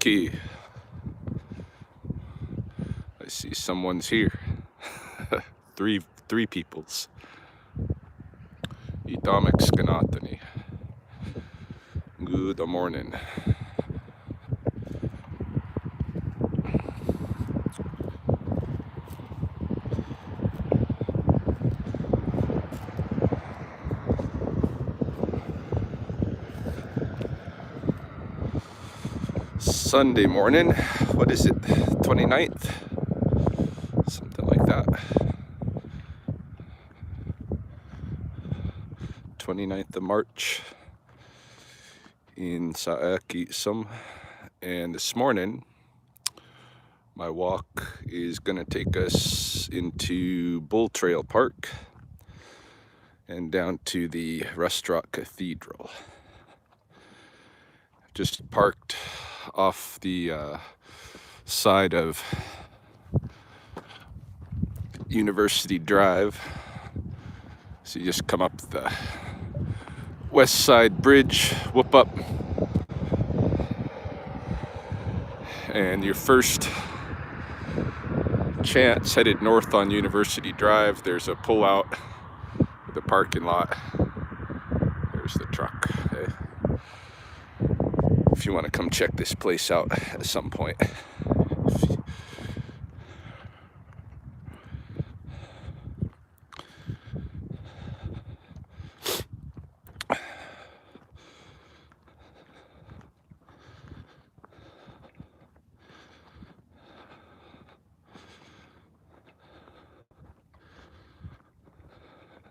Okay, I see someone's here. three peoples. Itamek skanatani. Good morning. Sunday morning. What is it? 29th? Something like that. 29th of March in Saakisum. And this morning, my walk is going to take us into Bull Trail Park and down to the Restaurant Cathedral. Just parked off the side of University Drive. So you just come up the West Side Bridge, whoop up, and your first chance headed north on University Drive. There's a pull-out with a parking lot. There's the truck. If you want to come check this place out at some point.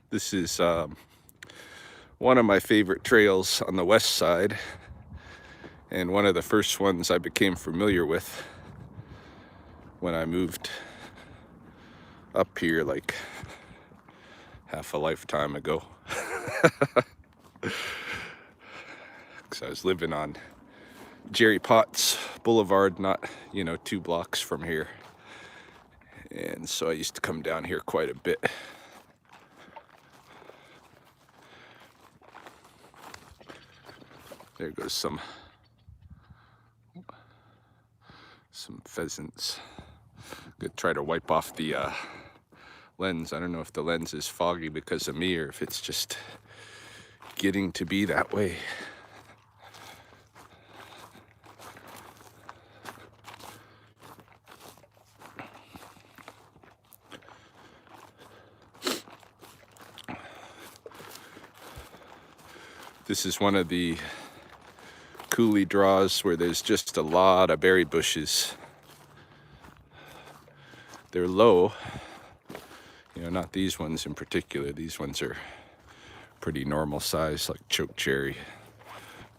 This is one of my favorite trails on the west side, and one of the first ones I became familiar with when I moved up here like half a lifetime ago. Because I was living on Jerry Potts Boulevard, not, 2 blocks from here. And so I used to come down here quite a bit. There goes some pheasants. Gonna try to wipe off the lens. I don't know if the lens is foggy because of me or if it's just getting to be that way. This is one of the coulee draws where there's just a lot of berry bushes. They're low, not these ones in particular. These ones are pretty normal size, like choke cherry.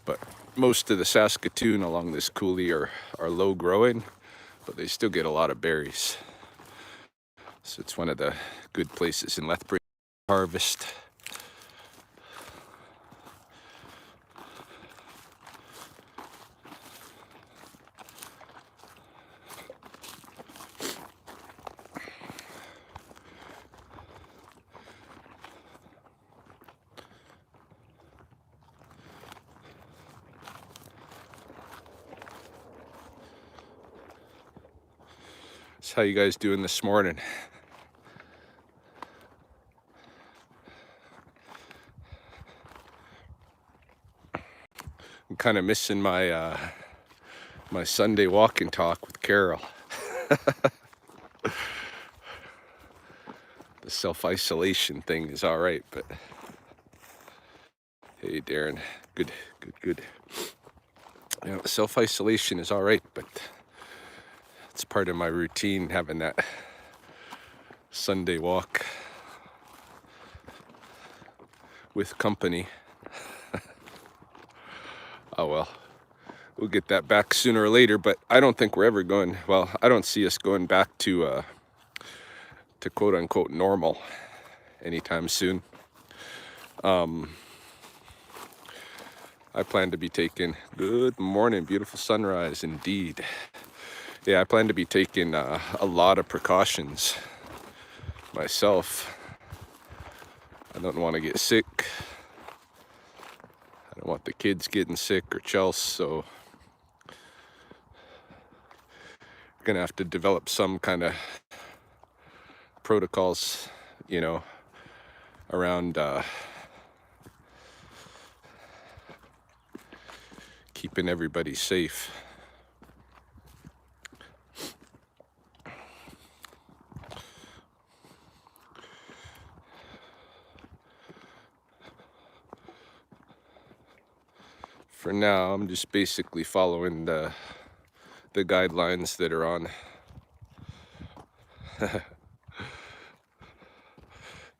But most of the Saskatoon along this coulee are low growing, but they still get a lot of berries. So it's one of the good places in Lethbridge to harvest. How you guys doing this morning? I'm kind of missing my my Sunday walk and talk with Carol. The self-isolation thing is all right, but hey, Darren, good. Self-isolation is all right, but it's part of my routine, having that Sunday walk with company. Oh well, we'll get that back sooner or later, but I don't think we're ever going, well, I don't see us going back to quote unquote normal anytime soon. I plan to be taking, good morning, beautiful sunrise indeed. Yeah, I plan to be taking a lot of precautions myself. I don't want to get sick. I don't want the kids getting sick or Chelsea, so gonna have to develop some kind of protocols, you know, around keeping everybody safe. For now, I'm just basically following the guidelines that are on the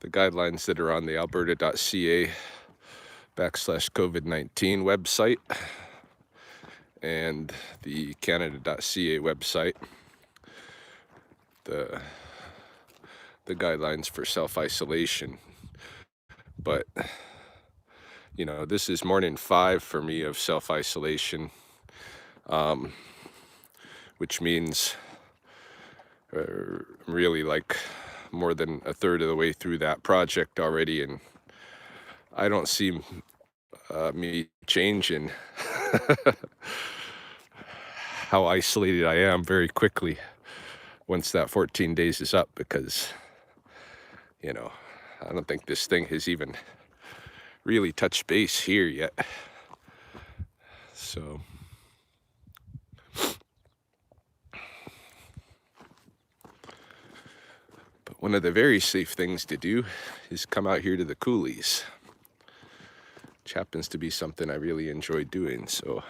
guidelines that are on the alberta.ca/COVID-19 website and the canada.ca website. The guidelines for self-isolation. But you know, this is morning 5 for me of self-isolation, which means really like more than a third of the way through that project already, and I don't see me changing how isolated I am very quickly once that 14 days is up, because, you know, I don't think this thing has even really touched base here yet. So but one of the very safe things to do is come out here to the coulees, which happens to be something I really enjoy doing, so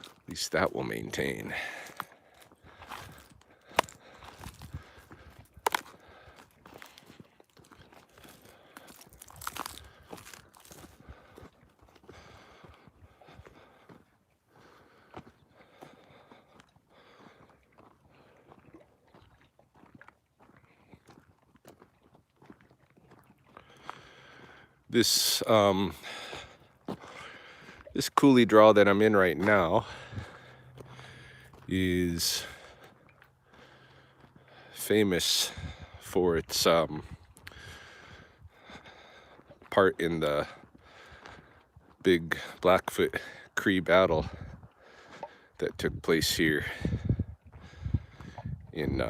at least that will maintain. This this coulee draw that I'm in right now is famous for its part in the big Blackfoot Cree battle that took place here in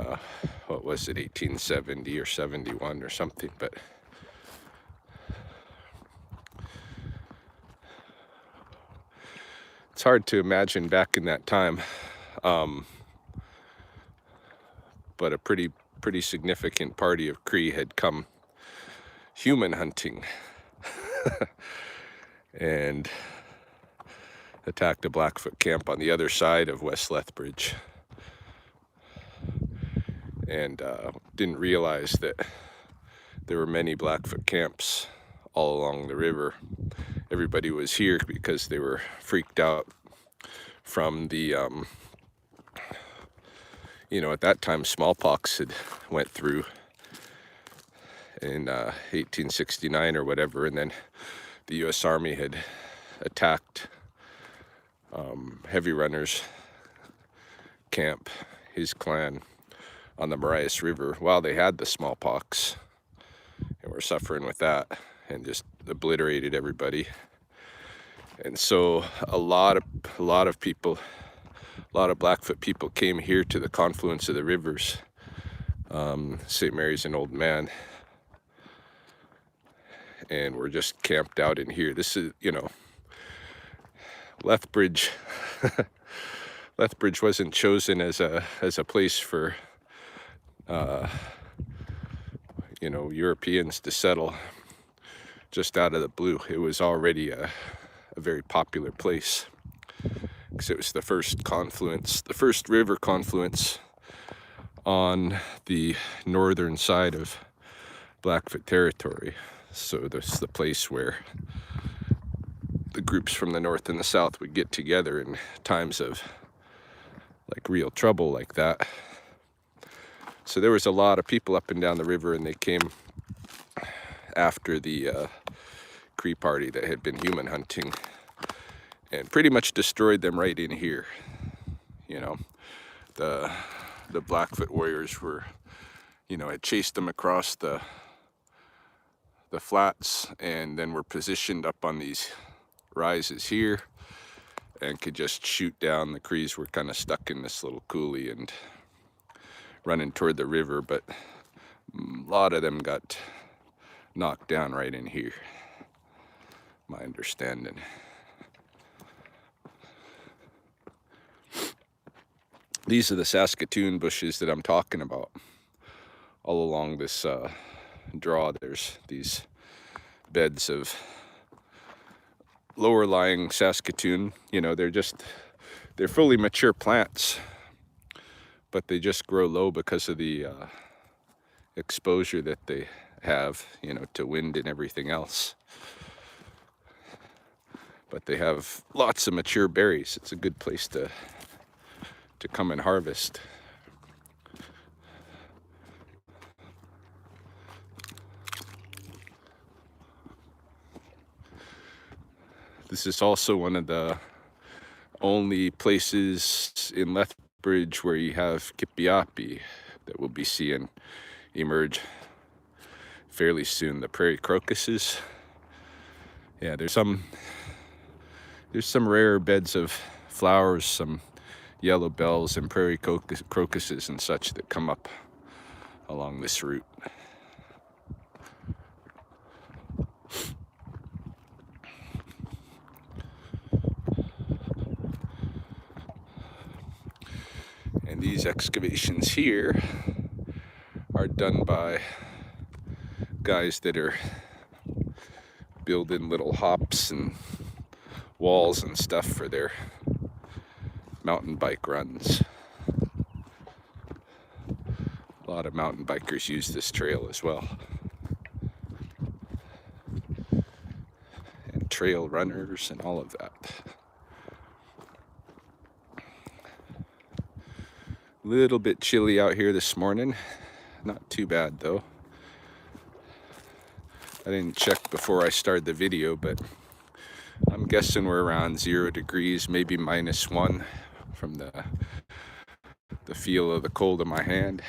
what was it, 1870 or 71 or something. But it's hard to imagine back in that time, but a pretty significant party of Cree had come human hunting and attacked a Blackfoot camp on the other side of West Lethbridge, and didn't realize that there were many Blackfoot camps all along the river. Everybody was here because they were freaked out from the you know, at that time smallpox had went through in 1869 or whatever, and then the U.S. Army had attacked Heavy Runner's camp, his clan, on the Marias River while they had the smallpox, and were suffering with that, and just obliterated everybody. And so a lot of people, a lot of Blackfoot people came here to the confluence of the rivers, St. Mary's and Old Man, and were just camped out in here. This is, you know, Lethbridge. Lethbridge wasn't chosen as a place for you know, Europeans to settle just out of the blue. It was already a very popular place, because it was the first confluence, the first river confluence on the northern side of Blackfoot territory. So this is the place where the groups from the north and the south would get together in times of like real trouble like that. So there was a lot of people up and down the river, and they came after the Cree party that had been human hunting, and pretty much destroyed them right in here. You know, the Blackfoot warriors were, you know, had chased them across the flats, and then were positioned up on these rises here, and could just shoot down. The Crees were kind of stuck in this little coulee and running toward the river, but a lot of them got knocked down right in here, my understanding. These are the Saskatoon bushes that I'm talking about. All along this draw, there's these beds of lower lying Saskatoon. You know, they're fully mature plants, but they just grow low because of the exposure that they have, you know, to wind and everything else. But they have lots of mature berries. It's a good place to come and harvest. This is also one of the only places in Lethbridge where you have kipiapi that we'll be seeing emerge fairly soon. The prairie crocuses. Yeah, there's some rare beds of flowers, some yellow bells and prairie crocuses and such that come up along this route. And these excavations here are done by guys that are building little hops and walls and stuff for their mountain bike runs. A lot of mountain bikers use this trail as well. And trail runners and all of that. Little bit chilly out here this morning. Not too bad though. I didn't check before I started the video, but I'm guessing we're around 0 degrees, maybe -1 from the feel of the cold in my hand.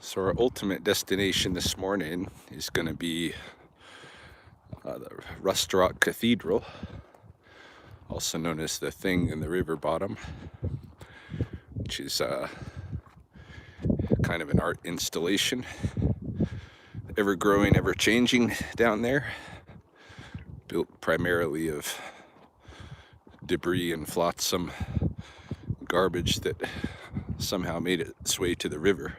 So our ultimate destination this morning is going to be the Rust Rock Cathedral, also known as the Thing in the River Bottom, which is kind of an art installation, ever growing, ever changing down there, built primarily of debris and flotsam garbage that somehow made its way to the river.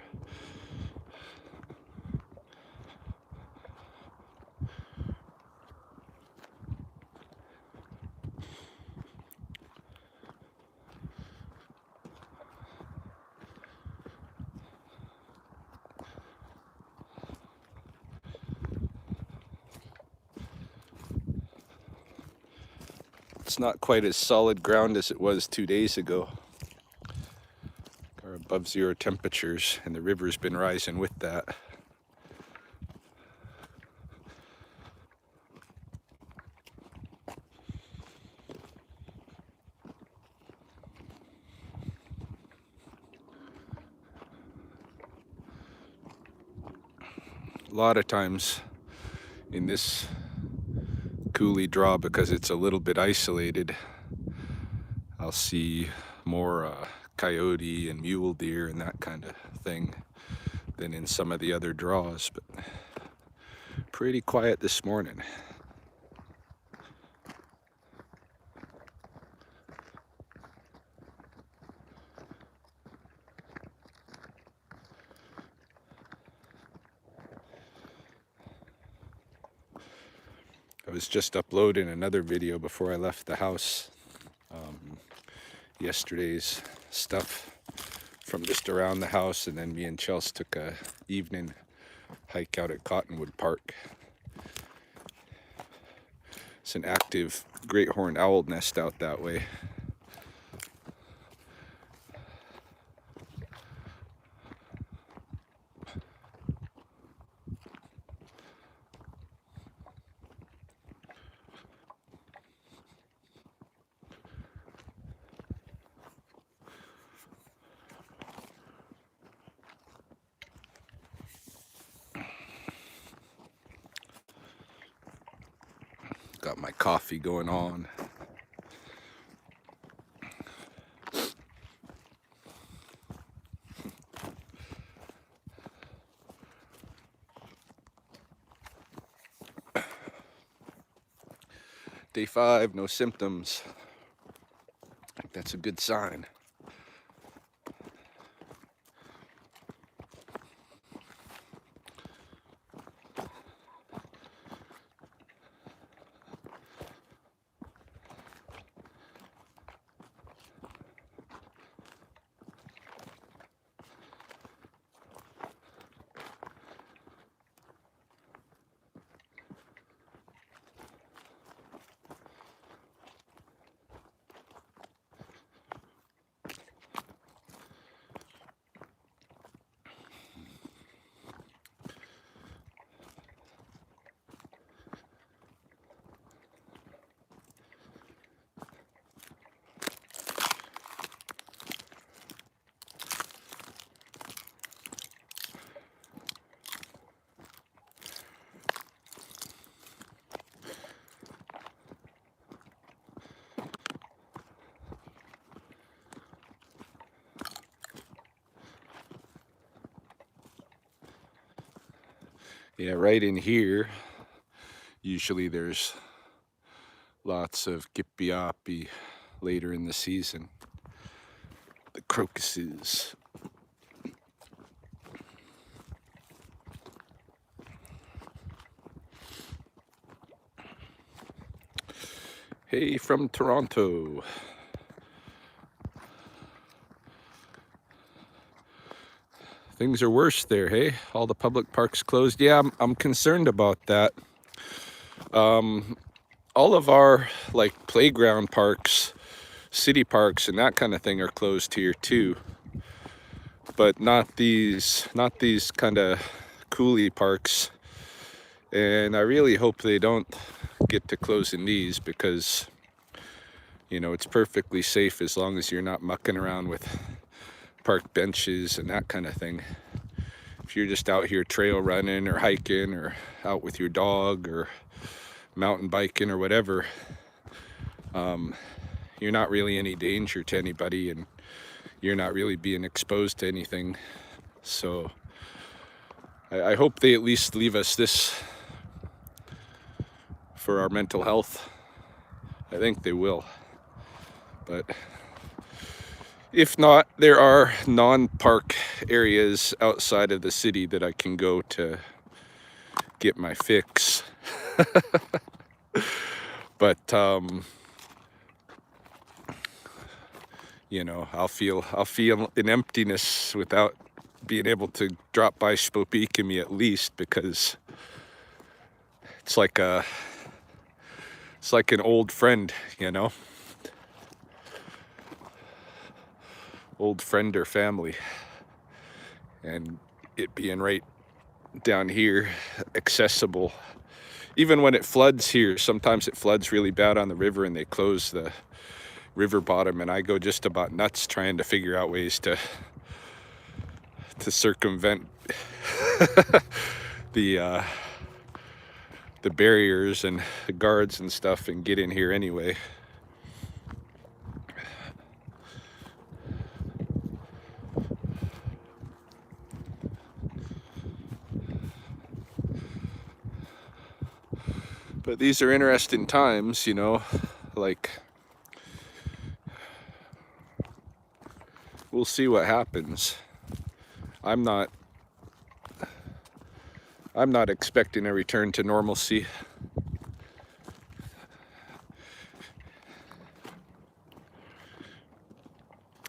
It's not quite as solid ground as it was 2 days ago. Or above 0 temperatures, and the river's been rising with that. A lot of times in this coulee draw, because it's a little bit isolated, I'll see more coyote and mule deer and that kind of thing than in some of the other draws, but pretty quiet this morning. I was just uploading another video before I left the house. Yesterday's stuff from just around the house, and then me and Chelsea took a evening hike out at Cottonwood Park. It's an active great horned owl nest out that way. Got my coffee going on. Day 5, no symptoms. I think that's a good sign. Yeah, right in here, usually there's lots of gippy later in the season. The crocuses. Hey, from Toronto. Things are worse there, hey? All the public parks closed. Yeah, I'm concerned about that. All of our like playground parks, city parks and that kind of thing are closed here too. But not these kind of coulee parks. And I really hope they don't get to closing these, because you know, it's perfectly safe as long as you're not mucking around with park benches and that kind of thing. If you're just out here trail running or hiking or out with your dog or mountain biking or whatever, you're not really any danger to anybody, and you're not really being exposed to anything. So I hope they at least leave us this for our mental health. I think they will. But if not, there are non-park areas outside of the city that I can go to get my fix. But you know, I'll feel an emptiness without being able to drop by Spokane at least, because it's like an old friend, you know, old friend or family, and it being right down here, accessible. Even when it floods here, sometimes it floods really bad on the river and they close the river bottom, and I go just about nuts trying to figure out ways to circumvent the barriers and the guards and stuff and get in here anyway. But these are interesting times, you know, like, we'll see what happens. I'm not expecting a return to normalcy.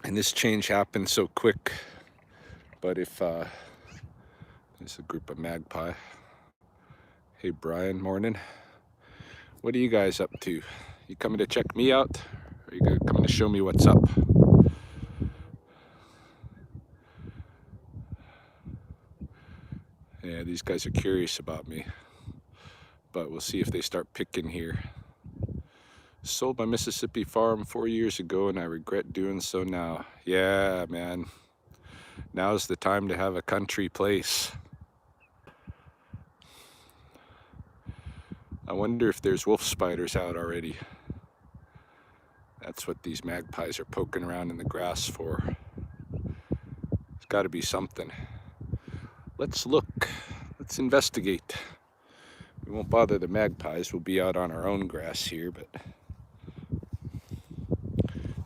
And this change happened so quick. But if there's a group of magpie. Hey Brian, morning. What are you guys up to? You coming to check me out? Or are you coming to show me what's up? Yeah, these guys are curious about me. But we'll see if they start picking here. Sold my Mississippi farm 4 years ago and I regret doing so now. Yeah, man. Now's the time to have a country place. I wonder if there's wolf spiders out already. That's what these magpies are poking around in the grass for. There's got to be something. Let's look. Let's investigate. We won't bother the magpies. We'll be out on our own grass here, but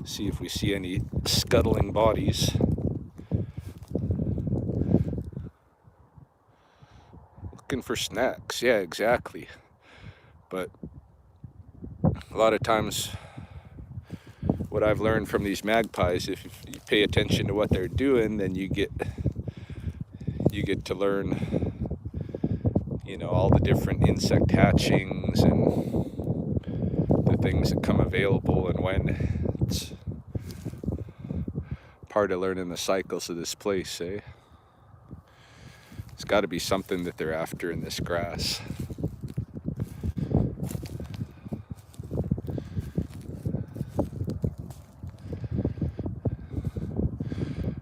see if we see any scuttling bodies. Looking for snacks. Yeah, exactly. But a lot of times what I've learned from these magpies, if you pay attention to what they're doing, then you get to learn, you know, all the different insect hatchings and the things that come available and when. It's part of learning the cycles of this place, eh? It's got to be something that they're after in this grass.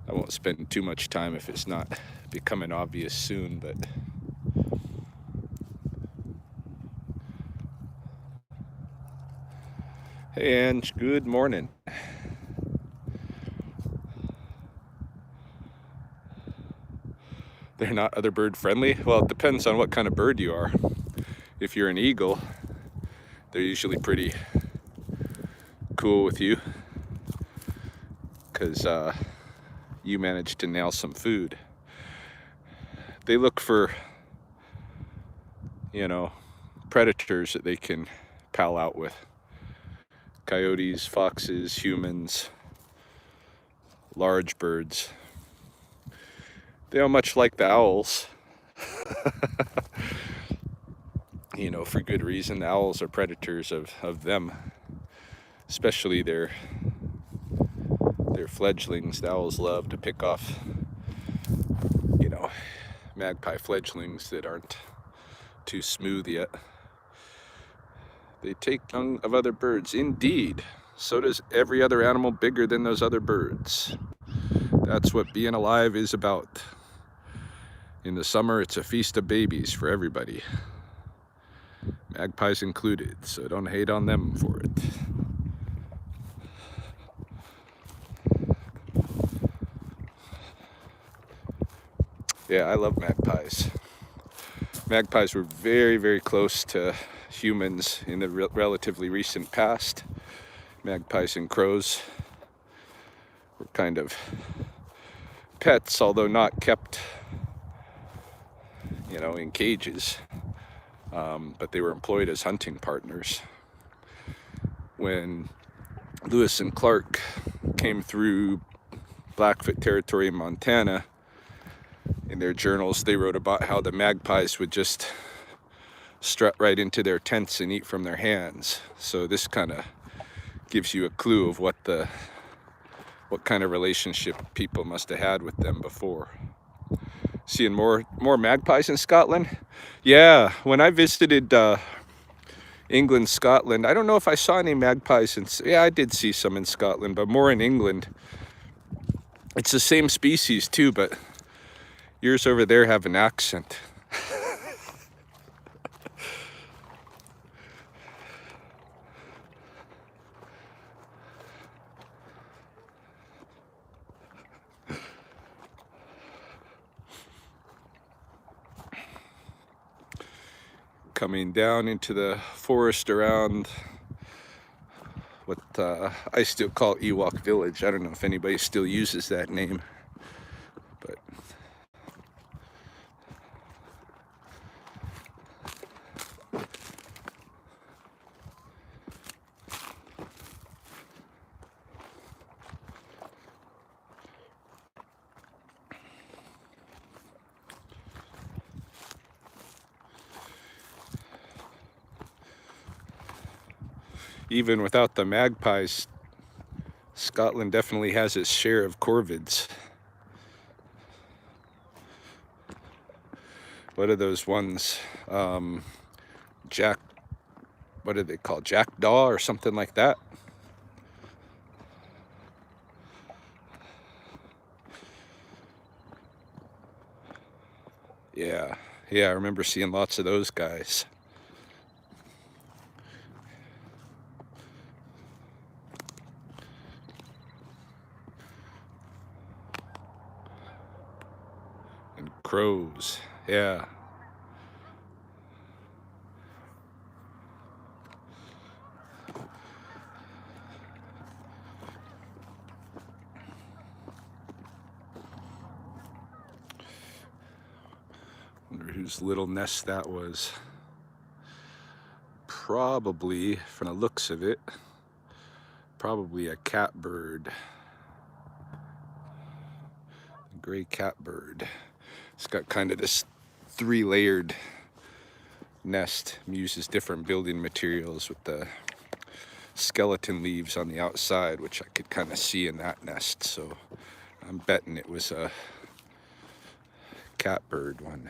I won't spend too much time if it's not becoming obvious soon, but hey Ange, good morning. They're not other bird friendly? Well, it depends on what kind of bird you are. If you're an eagle, they're usually pretty cool with you because you managed to nail some food. They look for, you know, predators that they can pal out with. Coyotes, foxes, humans, large birds. They are much like the owls. You know, for good reason. The owls are predators of them, especially their fledglings. The owls love to pick off, you know, magpie fledglings that aren't too smooth yet. They take young of other birds. Indeed. So does every other animal bigger than those other birds. That's what being alive is about. In the summer, it's a feast of babies for everybody. Magpies included, so don't hate on them for it. Yeah, I love magpies. Magpies were very, very close to humans in the relatively recent past. Magpies and crows were kind of pets, although not kept, you know, in cages. But they were employed as hunting partners. When Lewis and Clark came through Blackfoot territory in Montana, in their journals, they wrote about how the magpies would just strut right into their tents and eat from their hands. So this kind of gives you a clue of what kind of relationship people must have had with them before. Seeing more magpies in Scotland? Yeah, when I visited England, Scotland, I don't know if I saw any magpies yeah, I did see some in Scotland, but more in England. It's the same species too, but yours over there have an accent. Coming down into the forest around what I still call Ewok Village. I don't know if anybody still uses that name, but even without the magpies, Scotland definitely has its share of corvids. What are those ones? What are they called? Jackdaw or something like that? Yeah, I remember seeing lots of those guys. crows, yeah. Wonder whose little nest that was. Probably, from the looks of it, probably a catbird. A gray catbird. It's got kind of this 3-layered nest. Uses different building materials with the skeleton leaves on the outside, which I could kind of see in that nest. So I'm betting it was a catbird one.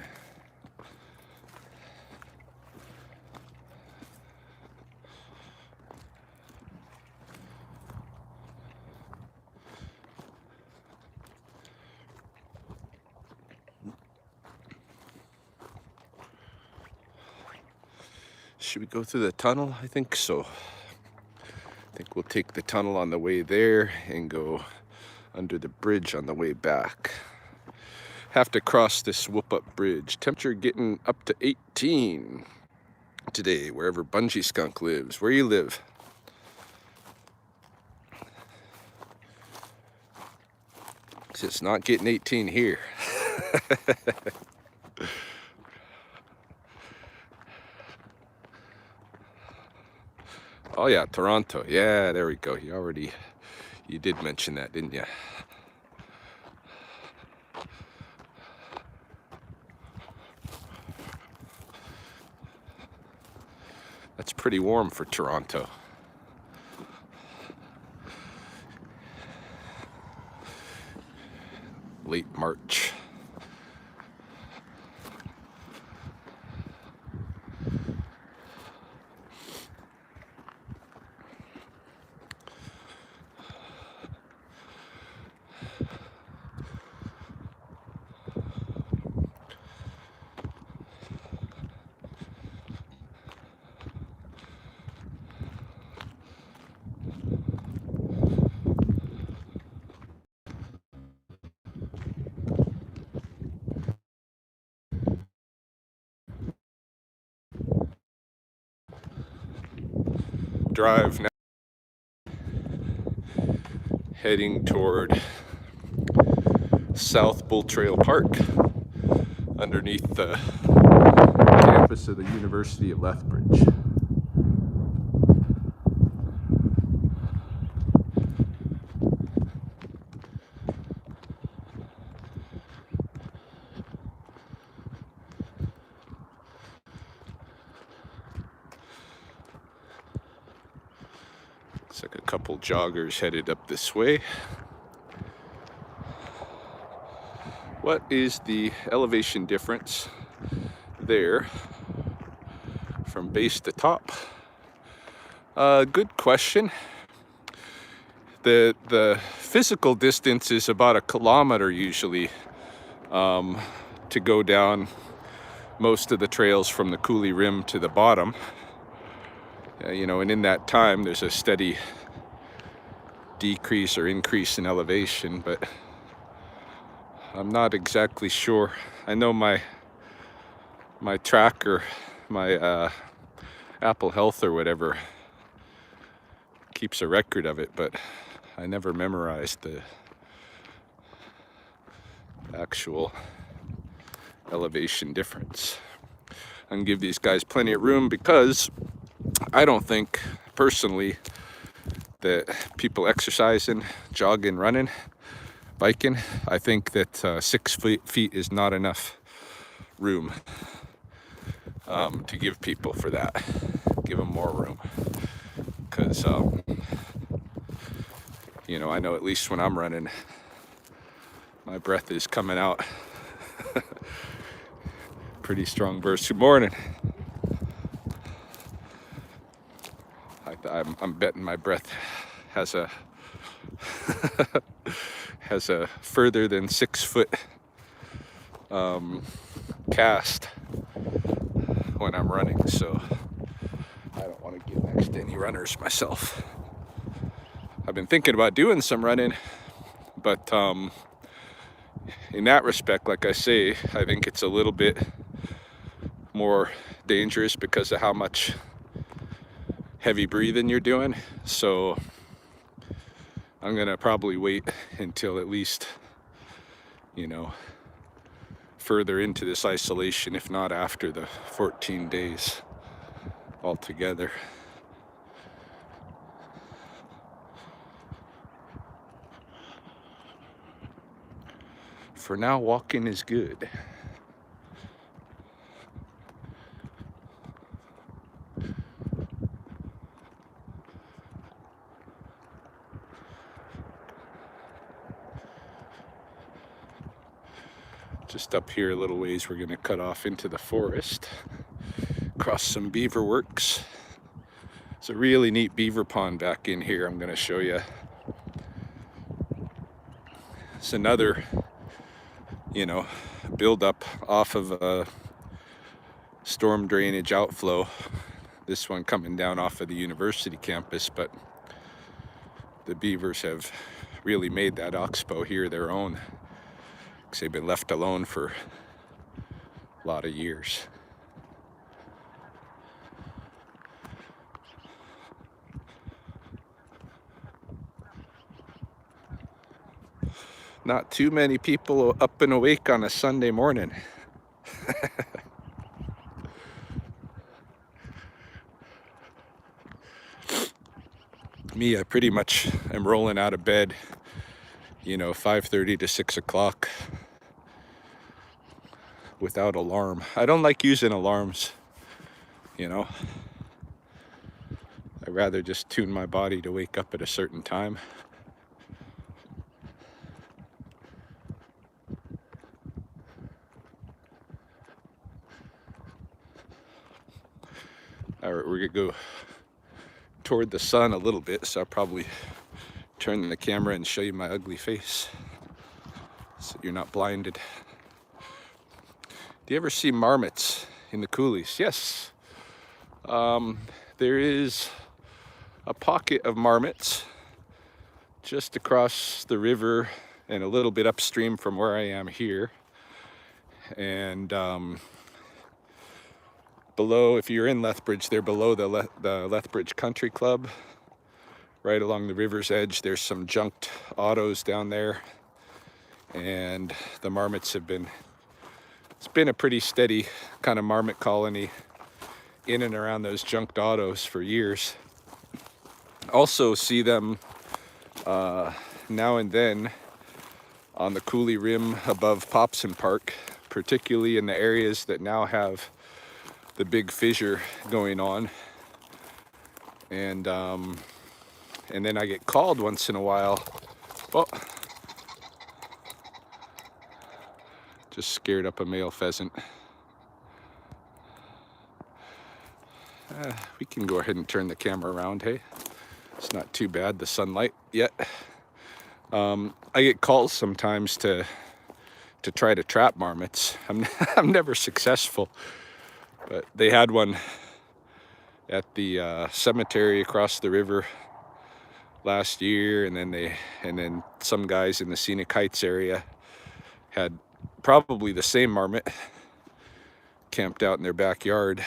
Should we go through the tunnel? I think so. I think we'll take the tunnel on the way there and go under the bridge on the way back. Have to cross this whoop-up bridge. Temperature getting up to 18 today, wherever Bungee Skunk lives. Where you live? It's not getting 18 here. Oh yeah, Toronto. Yeah, there we go. You did mention that, didn't you? That's pretty warm for Toronto. Late March. Drive now, heading toward South Bull Trail Park underneath the campus of the University of Lethbridge. Looks like a couple joggers headed up this way. What is the elevation difference there from base to top? Good question. The physical distance is about 1 kilometer usually to go down most of the trails from the coulee rim to the bottom. You know, and in that time there's a steady decrease or increase in elevation, but I'm not exactly sure. I know my tracker, my Apple Health or whatever, keeps a record of it, but I never memorized the actual elevation difference. I can give these guys plenty of room because I don't think personally that people exercising, jogging, running, biking, I think that 6 feet is not enough room to give people for that. Give them more room, because you know, I know at least when I'm running, my breath is coming out. Pretty strong burst. Good morning. I'm betting my breath has a has a further than 6 foot cast when I'm running, so I don't want to get next to any runners myself. I've been thinking about doing some running, but in that respect, like I say, I think it's a little bit more dangerous because of how much heavy breathing you're doing. So I'm gonna probably wait until at least, you know, further into this isolation, if not after the 14 days altogether. For now, walking is good. Just up here a little ways, we're going to cut off into the forest, cross some beaver works. It's a really neat beaver pond back in here I'm going to show you. It's another, you know, build up off of a storm drainage outflow. This one coming down off of the university campus, but the beavers have really made that oxbow here their own, because they've been left alone for a lot of years. Not too many people up and awake on a Sunday morning. Me, I pretty much am rolling out of bed, you know, 5:30 to 6 o'clock without alarm. I don't like using alarms, you know. I'd rather just tune my body to wake up at a certain time. All right, we're gonna go toward the sun a little bit, so I'll probably turn the camera and show you my ugly face so you're not blinded. Do you ever see marmots in the coulees? Yes. There is a pocket of marmots just across the river and a little bit upstream from where I am here. And below, if you're in Lethbridge, they're below the Lethbridge Country Club. Right along the river's edge, there's some junked autos down there. And the marmots have been, it's been a pretty steady kind of marmot colony in and around those junked autos for years. Also see them now and then on the coulee rim above Popson Park, particularly in the areas that now have the big fissure going on. And then I get called once in a while. Oh, just scared up a male pheasant. We can go ahead and turn the camera around, hey? It's not too bad, the sunlight yet. I get calls sometimes to try to trap marmots. I'm never successful, but they had one at the cemetery across the river last year, and then some guys in the Scenic Heights area had probably the same marmot camped out in their backyard.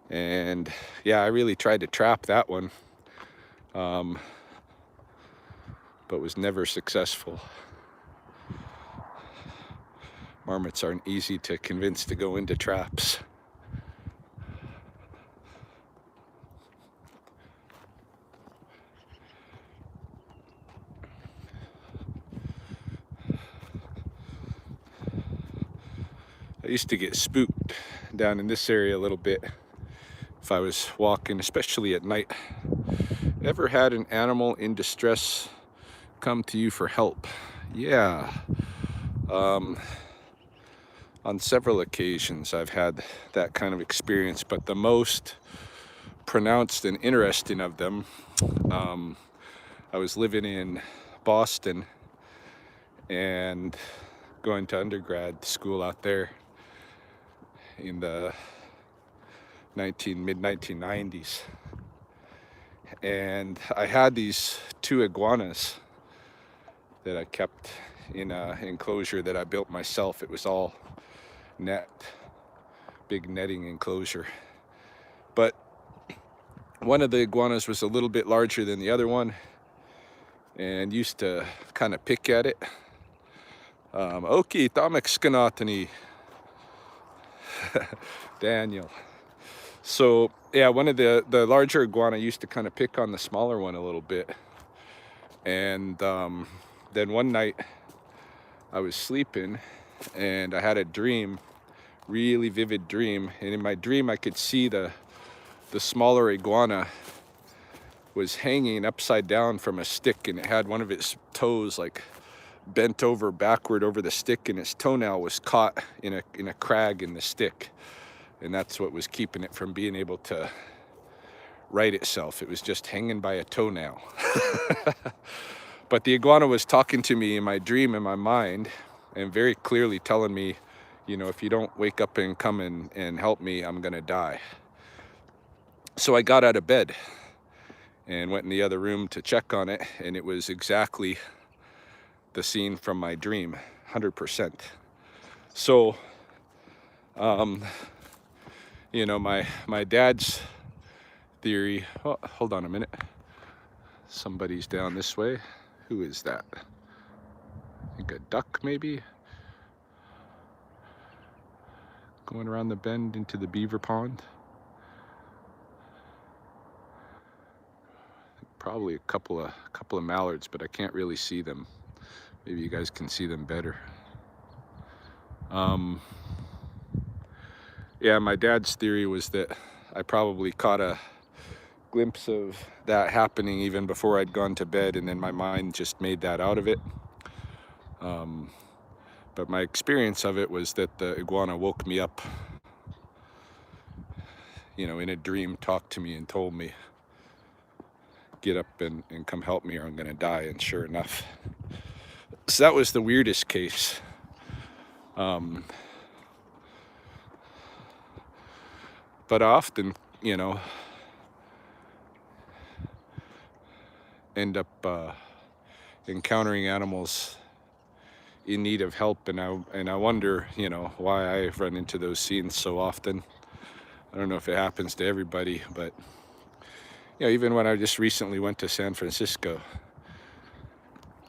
And yeah, I really tried to trap that one, but was never successful. Marmots aren't easy to convince to go into traps. I used to get spooked down in this area a little bit if I was walking, especially at night. Ever had an animal in distress come to you for help? Yeah. On several occasions I've had that kind of experience, but the most pronounced and interesting of them, I was living in Boston and going to undergrad school out there in the mid-1990s, and I had these two iguanas that I kept in an enclosure that I built myself. It was all net, big netting enclosure. But one of the iguanas was a little bit larger than the other one and used to kind of pick at it. Oki Tamekskanatani. Daniel. So yeah, one of the larger iguana used to kind of pick on the smaller one a little bit. And then one night I was sleeping and I had a dream, really vivid dream. And in my dream I could see the smaller iguana was hanging upside down from a stick, and it had one of its toes like bent over backward over the stick, and its toenail was caught in a crag in the stick, and that's what was keeping it from being able to right itself. It was just hanging by a toenail. But the iguana was talking to me in my dream, in my mind, and very clearly telling me, you know, if you don't wake up and come and help me, I'm gonna die. So I got out of bed and went in the other room to check on it, and it was exactly the scene from my dream, 100%. So, you know, my dad's theory, oh, hold on a minute. Somebody's down this way. Who is that? I think a duck, maybe? Going around the bend into the beaver pond. Probably a couple of mallards, but I can't really see them. Maybe you guys can see them better. Yeah, my dad's theory was that I probably caught a glimpse of that happening even before I'd gone to bed, and then my mind just made that out of it. But my experience of it was that the iguana woke me up, you know, in a dream, talked to me and told me, get up and come help me or I'm gonna die. And sure enough, so that was the weirdest case. But I often, you know, end up encountering animals in need of help, and I wonder, you know, why I run into those scenes so often. I don't know if it happens to everybody, but you know, even when I just recently went to San Francisco,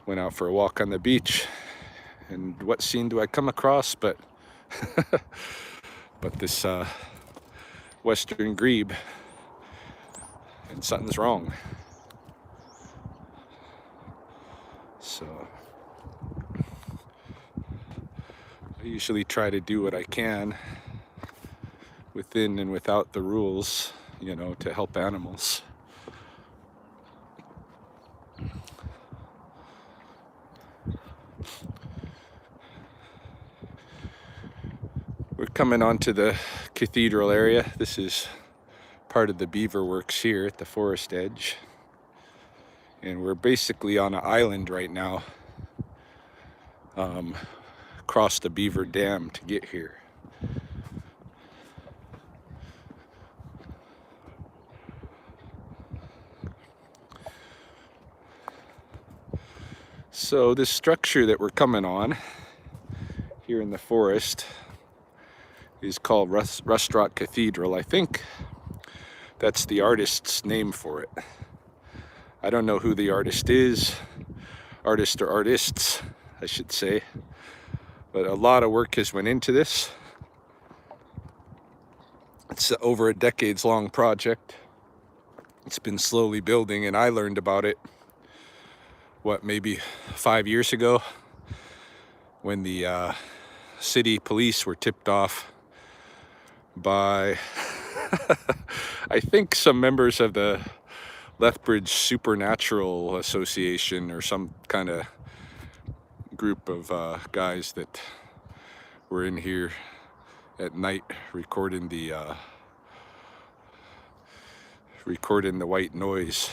went out for a walk on the beach, and what scene do I come across but this western grebe, and something's wrong. So I usually try to do what I can within and without the rules, you know, to help animals. We're coming onto the cathedral area. This is part of the beaver works here at the forest edge. And we're basically on an island right now, across the beaver dam to get here. So this structure that we're coming on here in the forest is called Restaurant Cathedral. I think that's the artist's name for it. I don't know who the artist is, artist or artists, I should say, but a lot of work has went into this. It's over a decades-long project. It's been slowly building, and I learned about it, what, maybe 5 years ago, when the city police were tipped off by I think some members of the Lethbridge Supernatural Association or some kind of group of guys that were in here at night recording the white noise.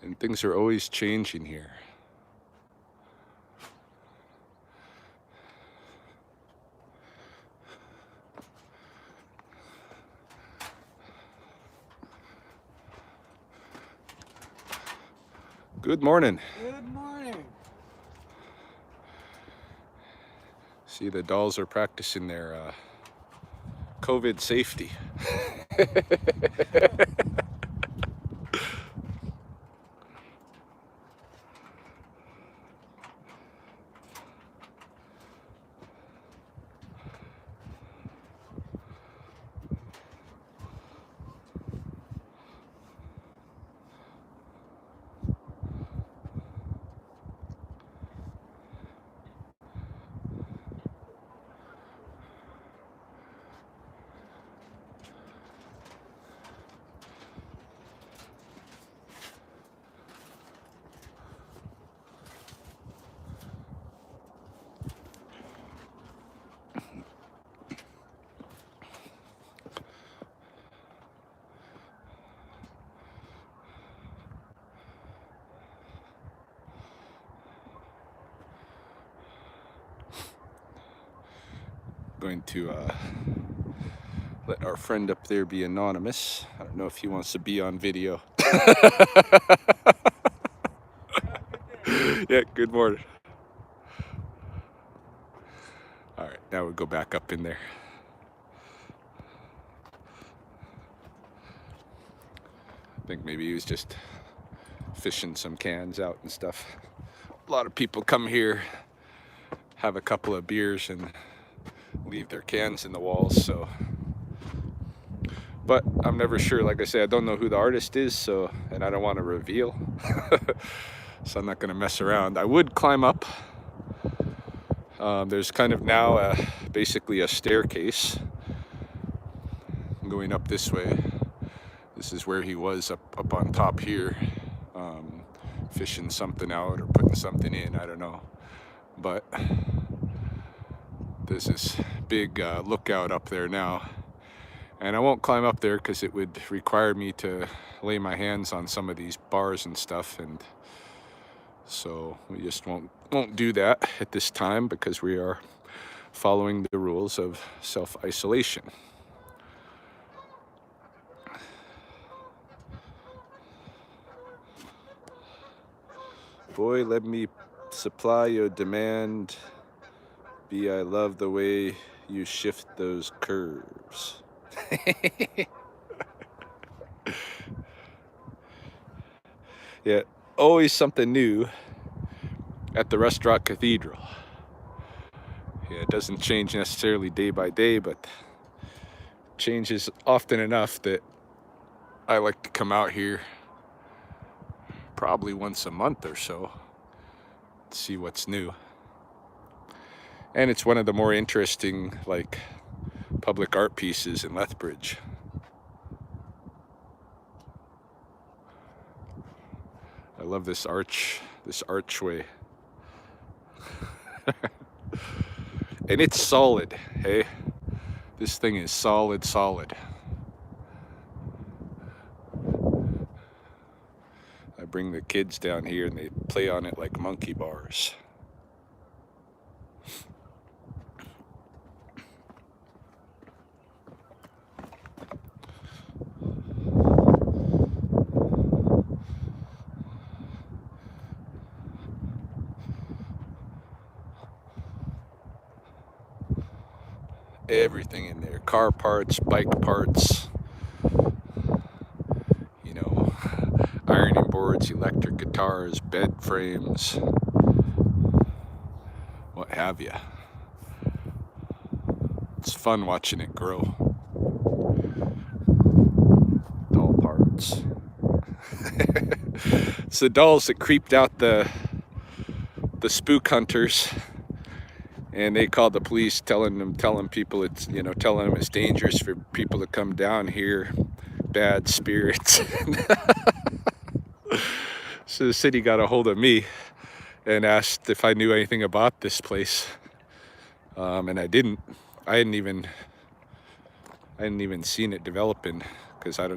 And things are always changing here. Good morning. Good morning. See, the dolls are practicing their COVID safety. Going to let our friend up there be anonymous. I don't know if he wants to be on video. Yeah, good morning. All right, now we'll go back up in there. I think maybe he was just fishing some cans out and stuff. A lot of people come here, have a couple of beers, and leave their cans in the walls, so. But I'm never sure. Like I said, I don't know who the artist is, so, and I don't want to reveal. So I'm not going to mess around. I would climb up. There's kind of now basically a staircase going up this way. This is where he was up on top here, fishing something out or putting something in, I don't know. But there's this big lookout up there now. And I won't climb up there because it would require me to lay my hands on some of these bars and stuff, and so we just won't do that at this time because we are following the rules of self-isolation. Boy, let me supply your demand. B, I love the way you shift those curves. Yeah, always something new at the Restaurant Cathedral. Yeah, it doesn't change necessarily day by day, but changes often enough that I like to come out here probably once a month or so to see what's new. And it's one of the more interesting, like, public art pieces in Lethbridge. I love this archway. And it's solid, hey? This thing is solid. I bring the kids down here and they play on it like monkey bars. Everything in there, car parts, bike parts, you know, ironing boards, electric guitars, bed frames, what have you. It's fun watching it grow. Doll parts. It's the dolls that creeped out the spook hunters, and they called the police, telling people it's, you know, telling them it's dangerous for people to come down here, bad spirits. So the city got a hold of me and asked if I knew anything about this place, and I didn't. I hadn't even seen it developing because at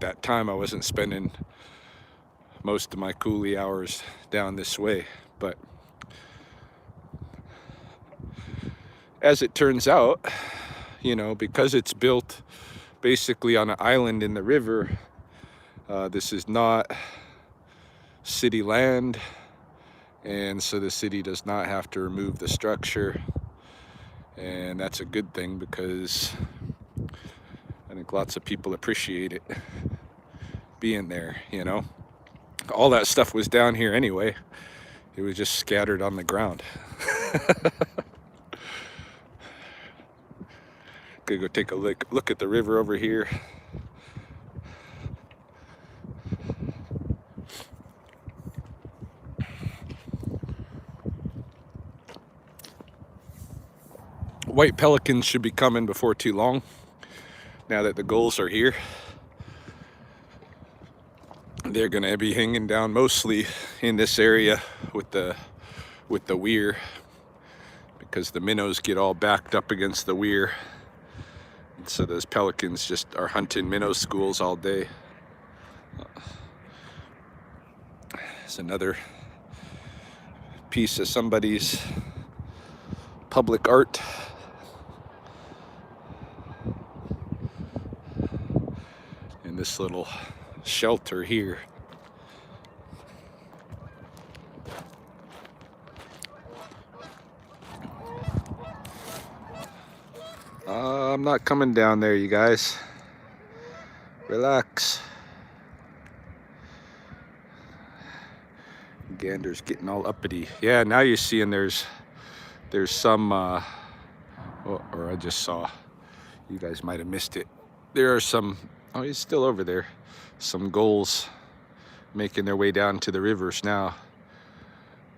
that time I wasn't spending most of my coulee hours down this way. But as it turns out, you know, because it's built basically on an island in the river, this is not city land, and so the city does not have to remove the structure, and that's a good thing because I think lots of people appreciate it being there, you know. All that stuff was down here anyway. It was just scattered on the ground. Gonna go take a look at the river over here. White pelicans should be coming before too long, now that the gulls are here. They're gonna be hanging down mostly in this area with the weir, because the minnows get all backed up against the weir. And so those pelicans just are hunting minnow schools all day. It's another piece of somebody's public art. In this little shelter here. I'm not coming down there, you guys. Relax. Gander's getting all uppity. Yeah, now you're seeing there's some, oh, or I just saw, you guys might have missed it. There are some, oh, he's still over there. Some gulls making their way down to the rivers now.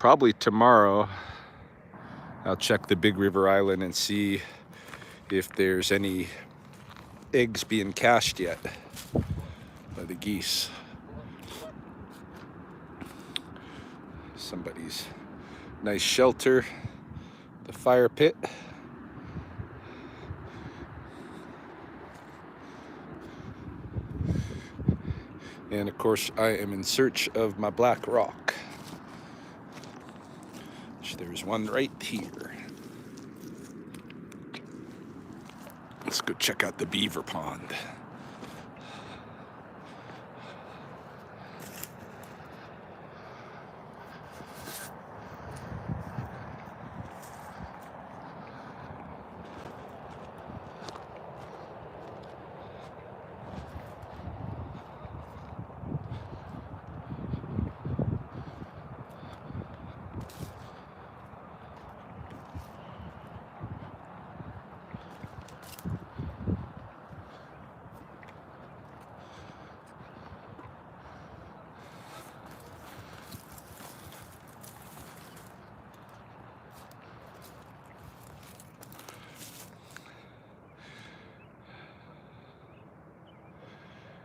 Probably tomorrow, I'll check the Big River Island and see if there's any eggs being cached yet by the geese. Somebody's nice shelter, the fire pit. And of course, I am in search of my black rock. There's one right here. Let's go check out the beaver pond.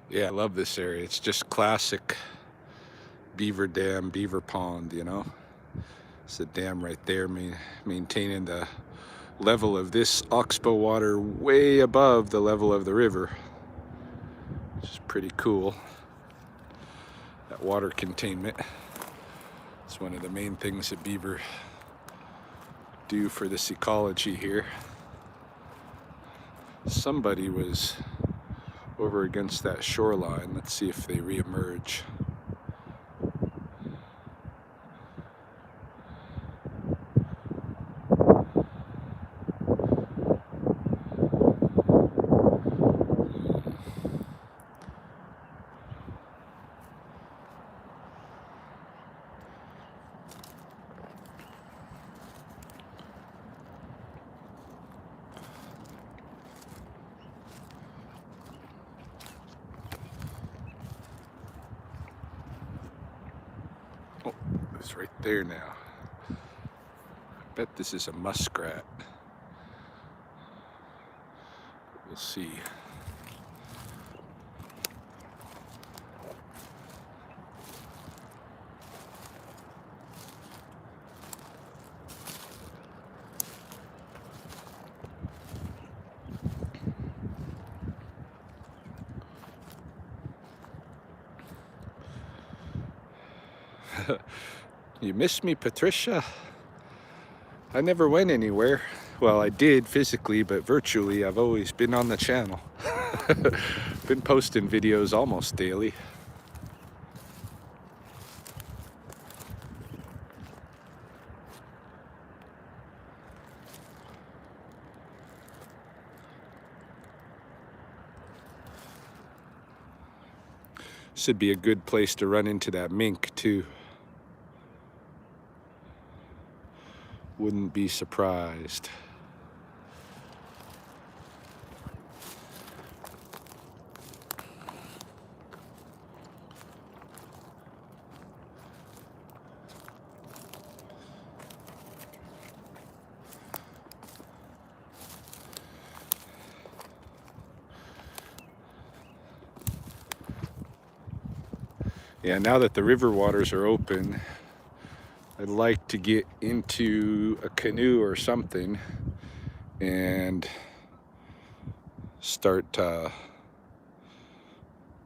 Yeah, I love this area. It's just classic beaver dam, beaver pond, you know. It's a dam right there maintaining the level of this oxbow water way above the level of the river, which is pretty cool. That water containment. It's one of the main things that beaver do for this ecology here. Somebody was over against that shoreline. Let's see if they re-emerge. Oh, it's right there now. I bet this is a muskrat. We'll see. You miss me, Patricia? I never went anywhere. Well, I did physically, but virtually I've always been on the channel. Been posting videos almost daily. This would be a good place to run into that mink too. Wouldn't be surprised. Yeah, now that the river waters are open, I'd like to get into a canoe or something and start,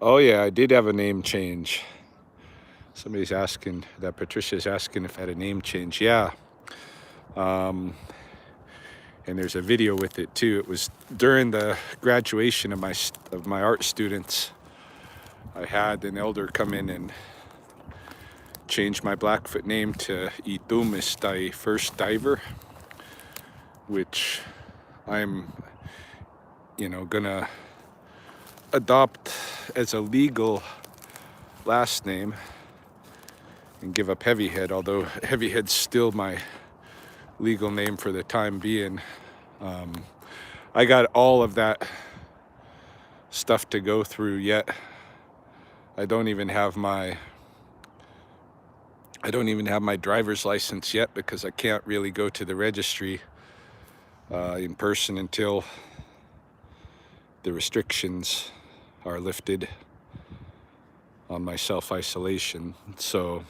oh yeah, I did have a name change. Somebody's asking, that Patricia's asking if I had a name change. Yeah. And there's a video with it too. It was during the graduation of my art students. I had an elder come in and change my Blackfoot name to Itumistai, first diver, which I'm, gonna adopt as a legal last name and give up Heavyhead, although Heavyhead's still my legal name for the time being. I got all of that stuff to go through yet. I don't even have my driver's license yet because I can't really go to the registry in person until the restrictions are lifted on my self-isolation. So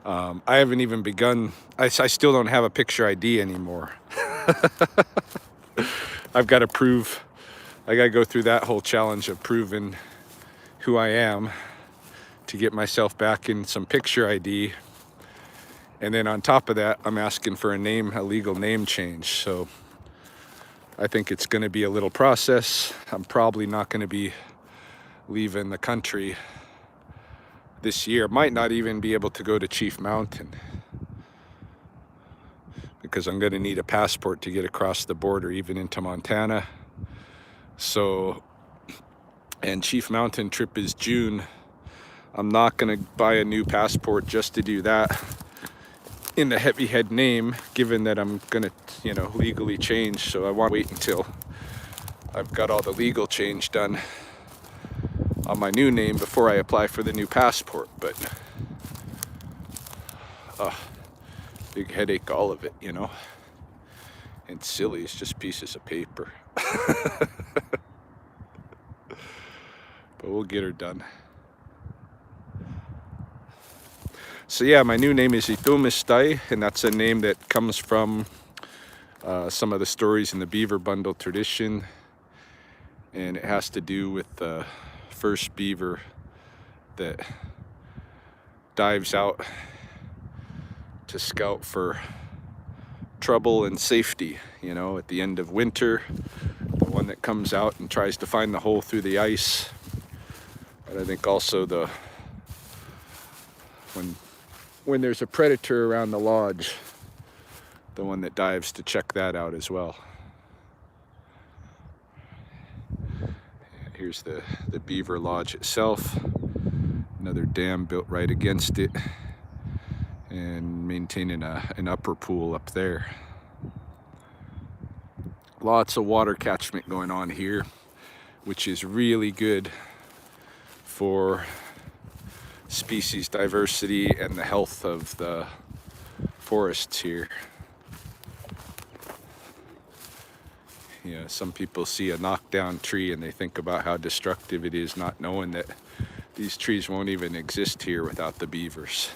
I haven't even begun. I still don't have a picture ID anymore. I got to go through that whole challenge of proving who I am to get myself back in some picture ID. And then on top of that, I'm asking for a legal name change. So I think it's going to be a little process. I'm probably not going to be leaving the country this year. Might not even be able to go to Chief Mountain because I'm going to need a passport to get across the border, even into Montana. So, and Chief Mountain trip is June. I'm not going to buy a new passport just to do that in the Heavyhead name, given that I'm going to, legally change. So I want to wait until I've got all the legal change done on my new name before I apply for the new passport. But big headache, all of it, and silly. It's just pieces of paper. But we'll get her done. So yeah, my new name is Itumistai, and that's a name that comes from some of the stories in the Beaver Bundle tradition, and it has to do with the first beaver that dives out to scout for trouble and safety, at the end of winter. The one that comes out and tries to find the hole through the ice. But I think also when there's a predator around the lodge, the one that dives to check that out as well. Here's the beaver lodge itself. Another dam built right against it, and maintaining an upper pool up there. Lots of water catchment going on here, which is really good for species diversity and the health of the forests here. Some people see a knockdown tree and they think about how destructive it is, not knowing that these trees won't even exist here without the beavers.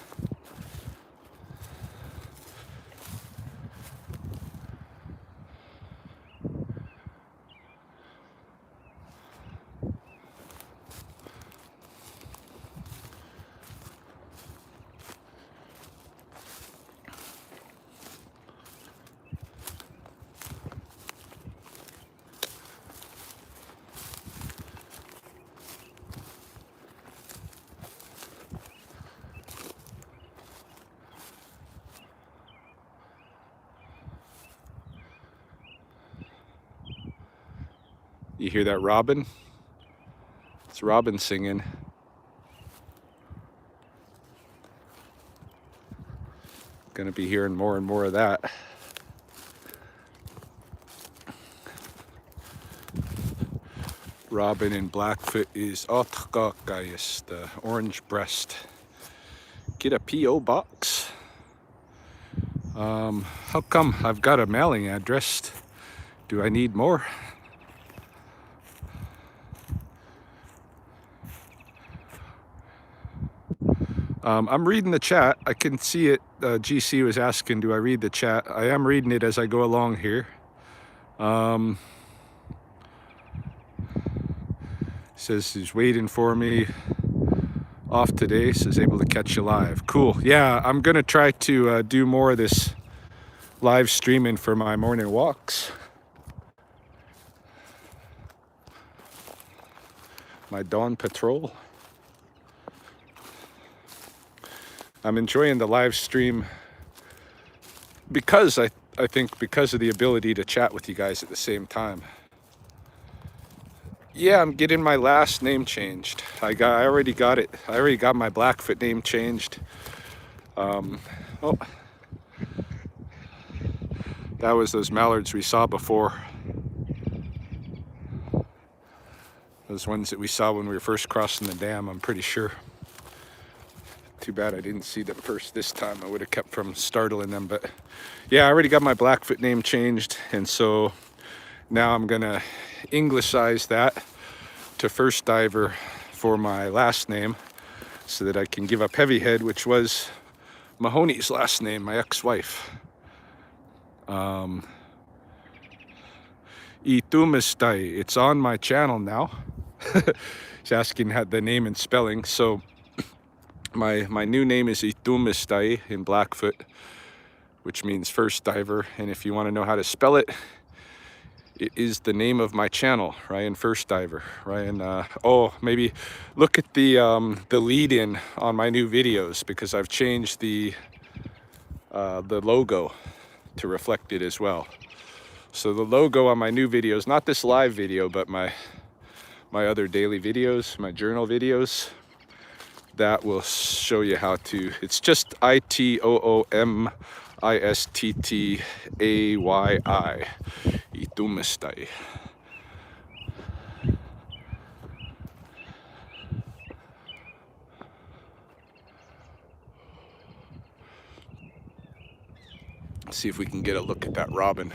You hear that robin? It's robin singing. Gonna be hearing more and more of that. Robin in Blackfoot is Otkakayas, the orange breast. Get a P.O. box. How come I've got a mailing address? Do I need more? I'm reading the chat. I can see it. GC was asking, do I read the chat? I am reading it as I go along here. Says he's waiting for me off today. Says able to catch you live. Cool. Yeah, I'm gonna try to do more of this live streaming for my morning walks. My dawn patrol. I'm enjoying the live stream because I think because of the ability to chat with you guys at the same time. Yeah, I'm getting my last name changed. I already got it. I already got my Blackfoot name changed. Oh, that was those mallards we saw before. Those ones that we saw when we were first crossing the dam, I'm pretty sure. Too bad I didn't see them first this time. I would have kept from startling them, but yeah, I already got my Blackfoot name changed, and so now I'm gonna Englishize that to First Diver for my last name so that I can give up Heavyhead, which was Mahoney's last name, my ex-wife. Itumistai, it's on my channel now. He's asking the name and spelling. So my new name is Itumistai in Blackfoot, which means first diver. And if you want to know how to spell it, it is the name of my channel, Ryan First Diver. Ryan, oh, maybe look at the lead-in on my new videos, because I've changed the logo to reflect it as well. So the logo on my new videos, not this live video, but my other daily videos, my journal videos, that will show you how to. It's just Itoomisttai, Itumistai. Let's see if we can get a look at that robin.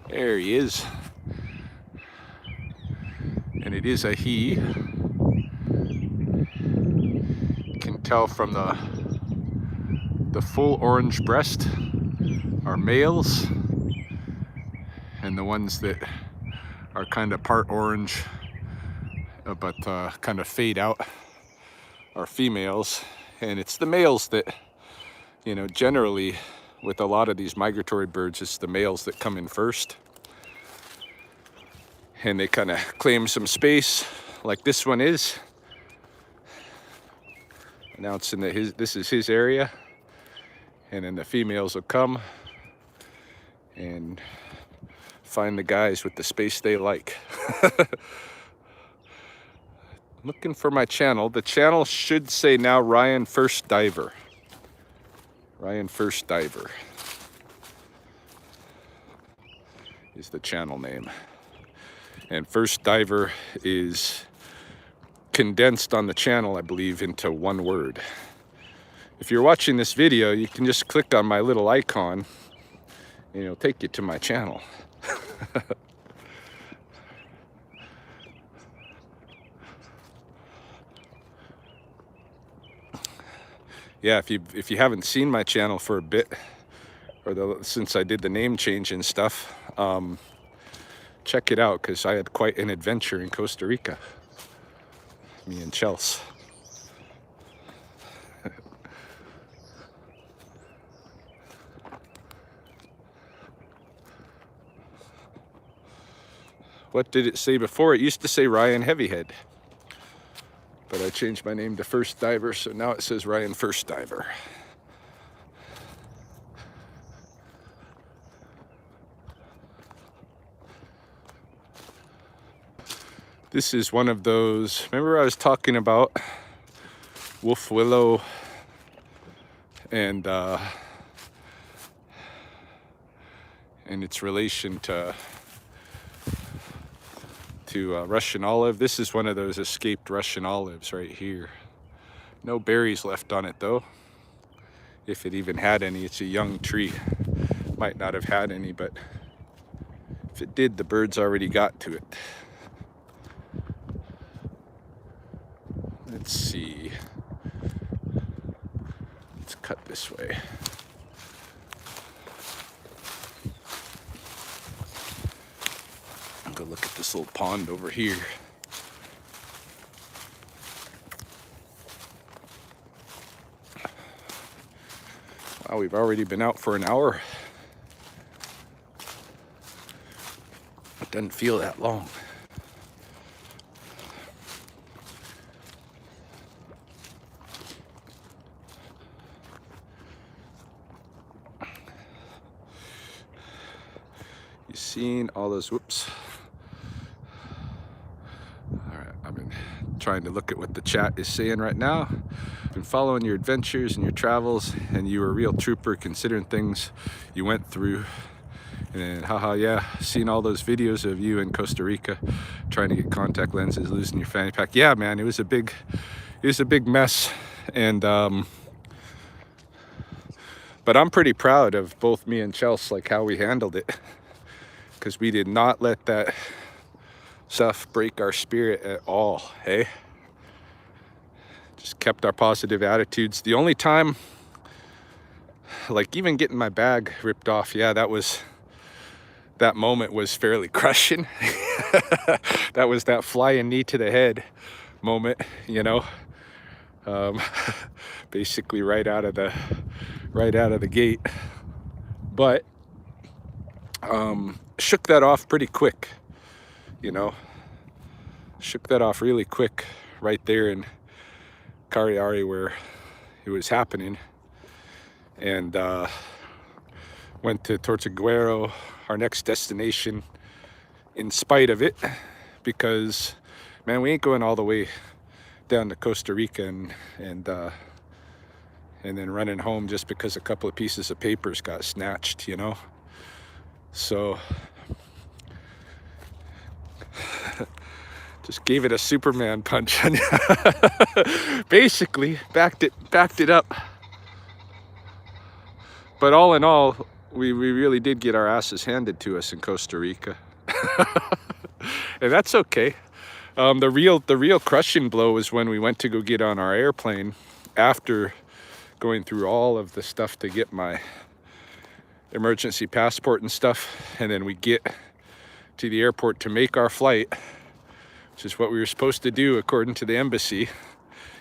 There he is. And it is a he. You can tell from the full orange breast are males, and the ones that are kind of part orange but kind of fade out are females. And it's the males that, you know, generally with a lot of these migratory birds, it's the males that come in first, and they kind of claim some space, like this one is, announcing that this is his area, and then the females will come and find the guys with the space they like. Looking for my channel. The channel should say now Ryan First Diver. Ryan First Diver is the channel name. And First Diver is condensed on the channel, I believe, into one word. If you're watching this video, you can just click on my little icon and it'll take you to my channel. Yeah, if you haven't seen my channel for a bit, or since I did the name change and stuff, check it out, because I had quite an adventure in Costa Rica. Me and Chelsea. What did it say before? It used to say Ryan Heavyhead, but I changed my name to First Diver, so now it says Ryan First Diver. This is one of those, remember I was talking about wolf willow and its relation to Russian olive. This is one of those escaped Russian olives right here. No berries left on it though, if it even had any. It's a young tree, might not have had any, but if it did, the birds already got to it. Let's see, let's cut this way. Go look at this little pond over here. Wow, we've already been out for an hour. It doesn't feel that long. You seen all those, whoops. I've been trying to look at what the chat is saying right now. Been following your adventures and your travels, and you were a real trooper considering things you went through. And haha, yeah, seen all those videos of you in Costa Rica trying to get contact lenses, losing your fanny pack. Yeah, man, it was a big mess. And but I'm pretty proud of both me and Chelsea, like how we handled it, because we did not let that stuff break our spirit at all. Hey, just kept our positive attitudes. The only time, like even getting my bag ripped off, yeah, that moment was fairly crushing. That was that flying knee to the head moment, you know. Basically right out of the gate. But shook that off pretty quick. You know, shook that off really quick right there in Cariari where it was happening, and went to Tortuguero, our next destination, in spite of it, because man, we ain't going all the way down to Costa Rica and then running home just because a couple of pieces of papers got snatched, you know. So just gave it a Superman punch. Basically backed it up. But all in all, we really did get our asses handed to us in Costa Rica. And that's okay. The real crushing blow was when we went to go get on our airplane after going through all of the stuff to get my emergency passport and stuff, and then we get to the airport to make our flight, which is what we were supposed to do according to the embassy.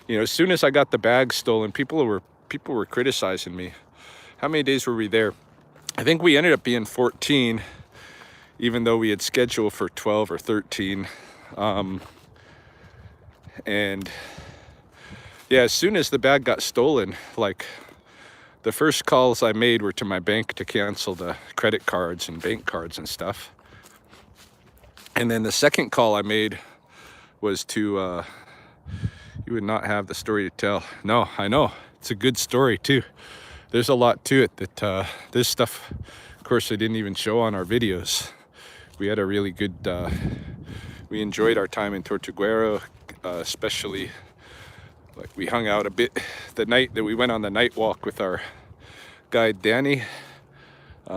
You know, as soon as I got the bag stolen, people were criticizing me. How many days were we there? I think we ended up being 14, even though we had scheduled for 12 or 13. And yeah, as soon as the bag got stolen, like the first calls I made were to my bank to cancel the credit cards and bank cards and stuff. And then the second call I made was to, you would not have the story to tell. No, I know. It's a good story too. There's a lot to it that, this stuff, of course, I didn't even show on our videos. We had a really good, we enjoyed our time in Tortuguero, especially, like we hung out a bit the night that we went on the night walk with our guide, Danny.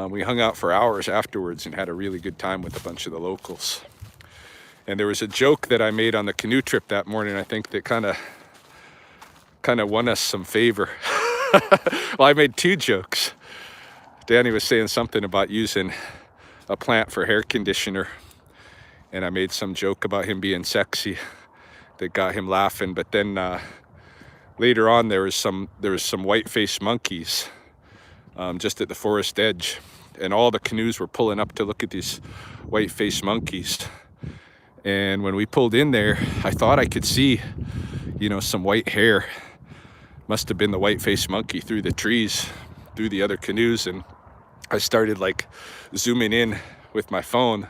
We hung out for hours afterwards and had a really good time with a bunch of the locals. And there was a joke that I made on the canoe trip that morning, I think, that kind of won us some favor. Well, I made two jokes. Danny was saying something about using a plant for hair conditioner, and I made some joke about him being sexy that got him laughing. But then later on, there was some white-faced monkeys just at the forest edge, and all the canoes were pulling up to look at these white-faced monkeys. And when we pulled in there, I thought I could see, you know, some white hair. Must have been the white-faced monkey through the trees, through the other canoes. And I started like zooming in with my phone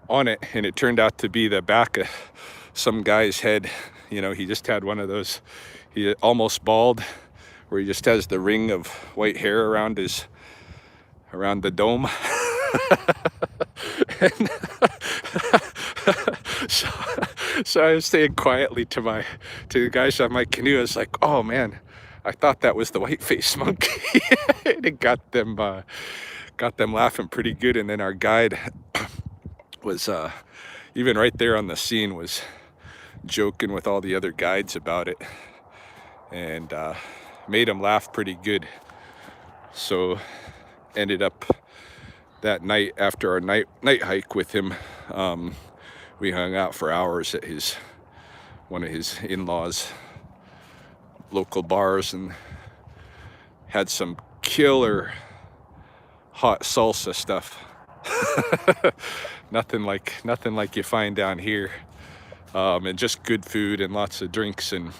on it, and it turned out to be the back of some guy's head. You know, he just had one of those, He almost bald, where he just has the ring of white hair around the dome. And so I was saying quietly to the guys on my canoe, I was like, oh man, I thought that was the white-faced monkey. And it got them laughing pretty good. And then our guide was even right there on the scene, was joking with all the other guides about it, and made them laugh pretty good. So ended up that night, after our night hike with him, we hung out for hours at one of his in-laws' local bars and had some killer hot salsa stuff. nothing like you find down here, and just good food and lots of drinks, and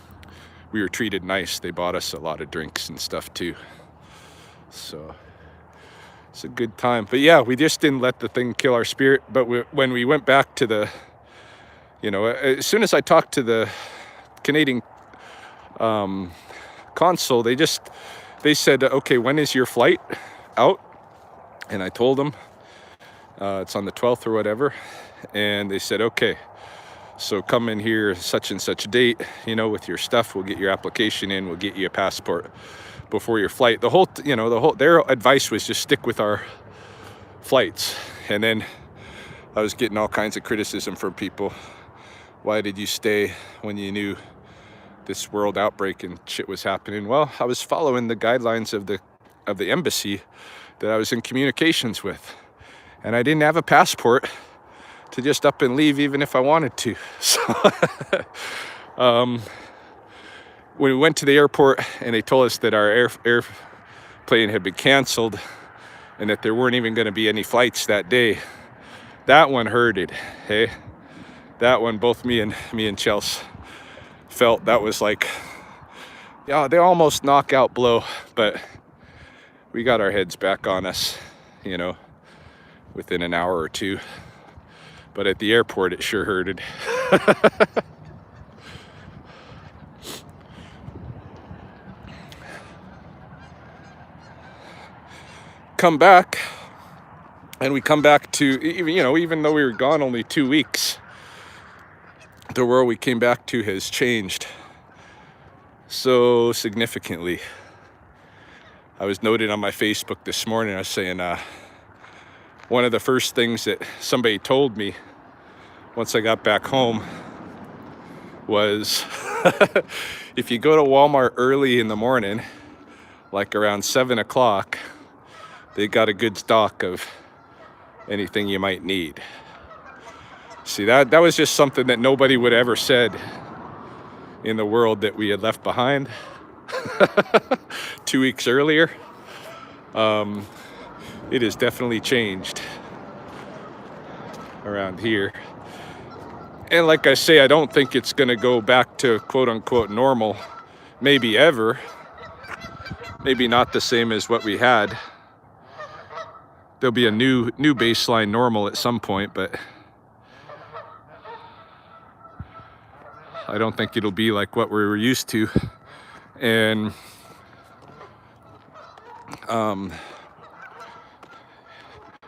we were treated nice. They bought us a lot of drinks and stuff too, so it's a good time. But yeah, we just didn't let the thing kill our spirit. But when we went back to the, as soon as I talked to the Canadian consul, they said, okay, when is your flight out? And I told them it's on the 12th or whatever, and they said, okay, so come in here such and such date, with your stuff. We'll get your application in, we'll get you a passport before your flight. Their advice was just stick with our flights. And then I was getting all kinds of criticism from people. Why did you stay when you knew this world outbreak and shit was happening? Well, I was following the guidelines of the embassy that I was in communications with, and I didn't have a passport to just up and leave even if I wanted to. So when we went to the airport and they told us that our airplane had been canceled and that there weren't even going to be any flights that day, that one hurted. Hey, that one, both me and Chelsea felt that was like, yeah, they almost knockout blow, but we got our heads back on us, within an hour or two. But at the airport, it sure hurted. Come back, and we come back to, even though we were gone only 2 weeks, the world we came back to has changed so significantly. I was noted on my Facebook this morning, I was saying, one of the first things that somebody told me once I got back home was, if you go to Walmart early in the morning, like around 7 o'clock, they got a good stock of anything you might need. See, that was just something that nobody would ever said in the world that we had left behind 2 weeks earlier. It has definitely changed around here. And like I say, I don't think it's going to go back to quote unquote normal, maybe ever. Maybe not the same as what we had. There'll be a new baseline normal at some point, but I don't think it'll be like what we were used to. And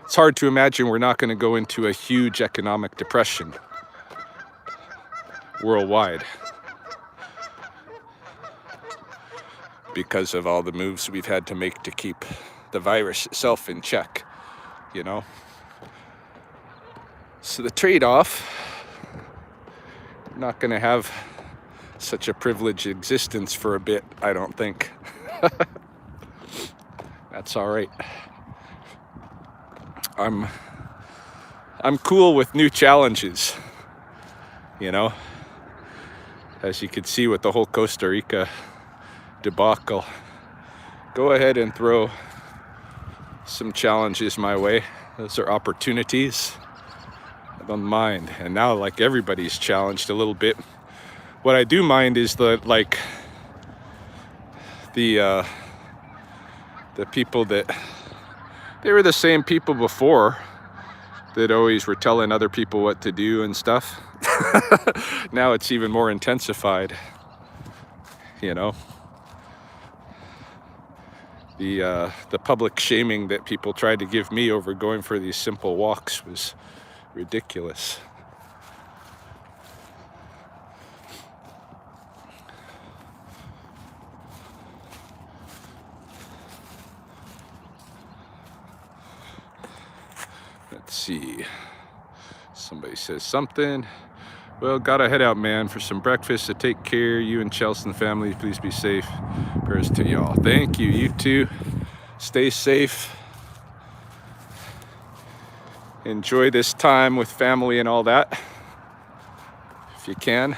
it's hard to imagine we're not going to go into a huge economic depression worldwide because of all the moves we've had to make to keep the virus itself in check, So the trade-off, we're not going to have such a privileged existence for a bit, I don't think. That's all right. I'm cool with new challenges, as you can see with the whole Costa Rica debacle. Go ahead and throw some challenges my way. Those are opportunities. I don't mind. And now, like, everybody's challenged a little bit. What I do mind is the people that, they were the same people before that always were telling other people what to do and stuff. Now it's even more intensified, you know. The public shaming that people tried to give me over going for these simple walks was ridiculous. Let's see. Somebody says something. Well, gotta head out, man, for some breakfast. So take care. You and Chelsea and family, please be safe. Prayers to y'all. Thank you. You too. Stay safe. Enjoy this time with family and all that, if you can.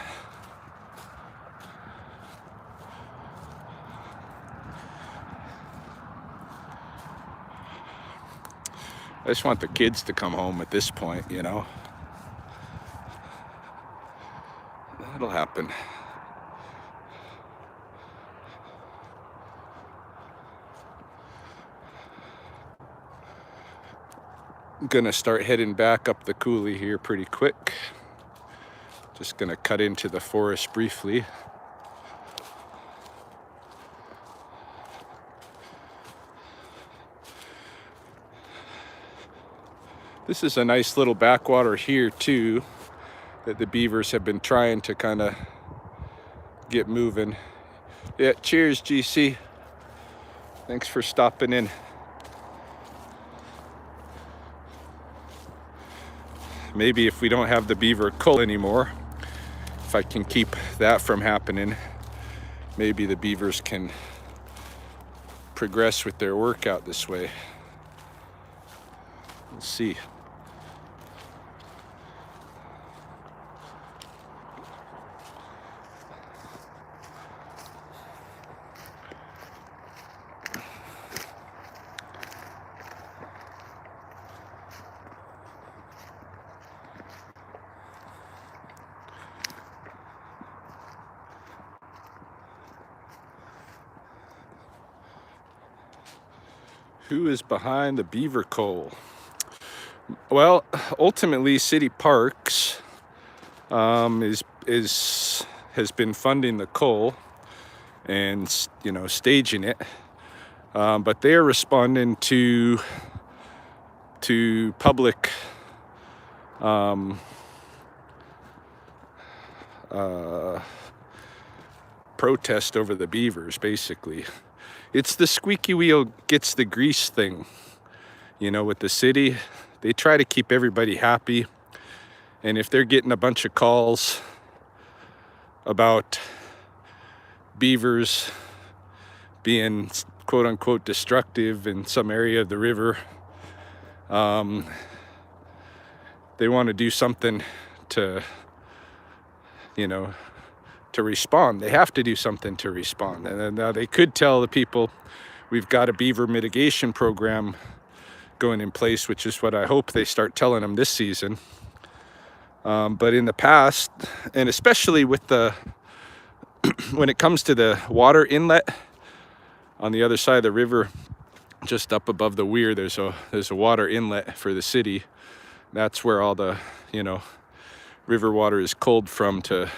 I just want the kids to come home at this point, you know. That'll happen. I'm gonna start heading back up the coulee here pretty quick. Just gonna cut into the forest briefly. This is a nice little backwater here too, that the beavers have been trying to kind of get moving. Yeah, cheers, GC. Thanks for stopping in. Maybe if we don't have the beaver cull anymore, if I can keep that from happening, maybe the beavers can progress with their workout this way. We'll see. Who is behind the beaver cull? Well, ultimately, City Parks has been funding the cull and, you know, staging it, but they are responding to public protest over the beavers, basically. It's the squeaky wheel gets the grease thing, you know, with the city. They try to keep everybody happy. And if they're getting a bunch of calls about beavers being quote unquote destructive in some area of the river, they want to do something to, you know, to respond. They have to do something to respond. And now they could tell the people we've got a beaver mitigation program going in place, which is what I hope they start telling them this season. But in the past, and especially with the when it comes to the water inlet on the other side of the river, just up above the weir, there's a water inlet for the city. That's where all the, you know, river water is culled from to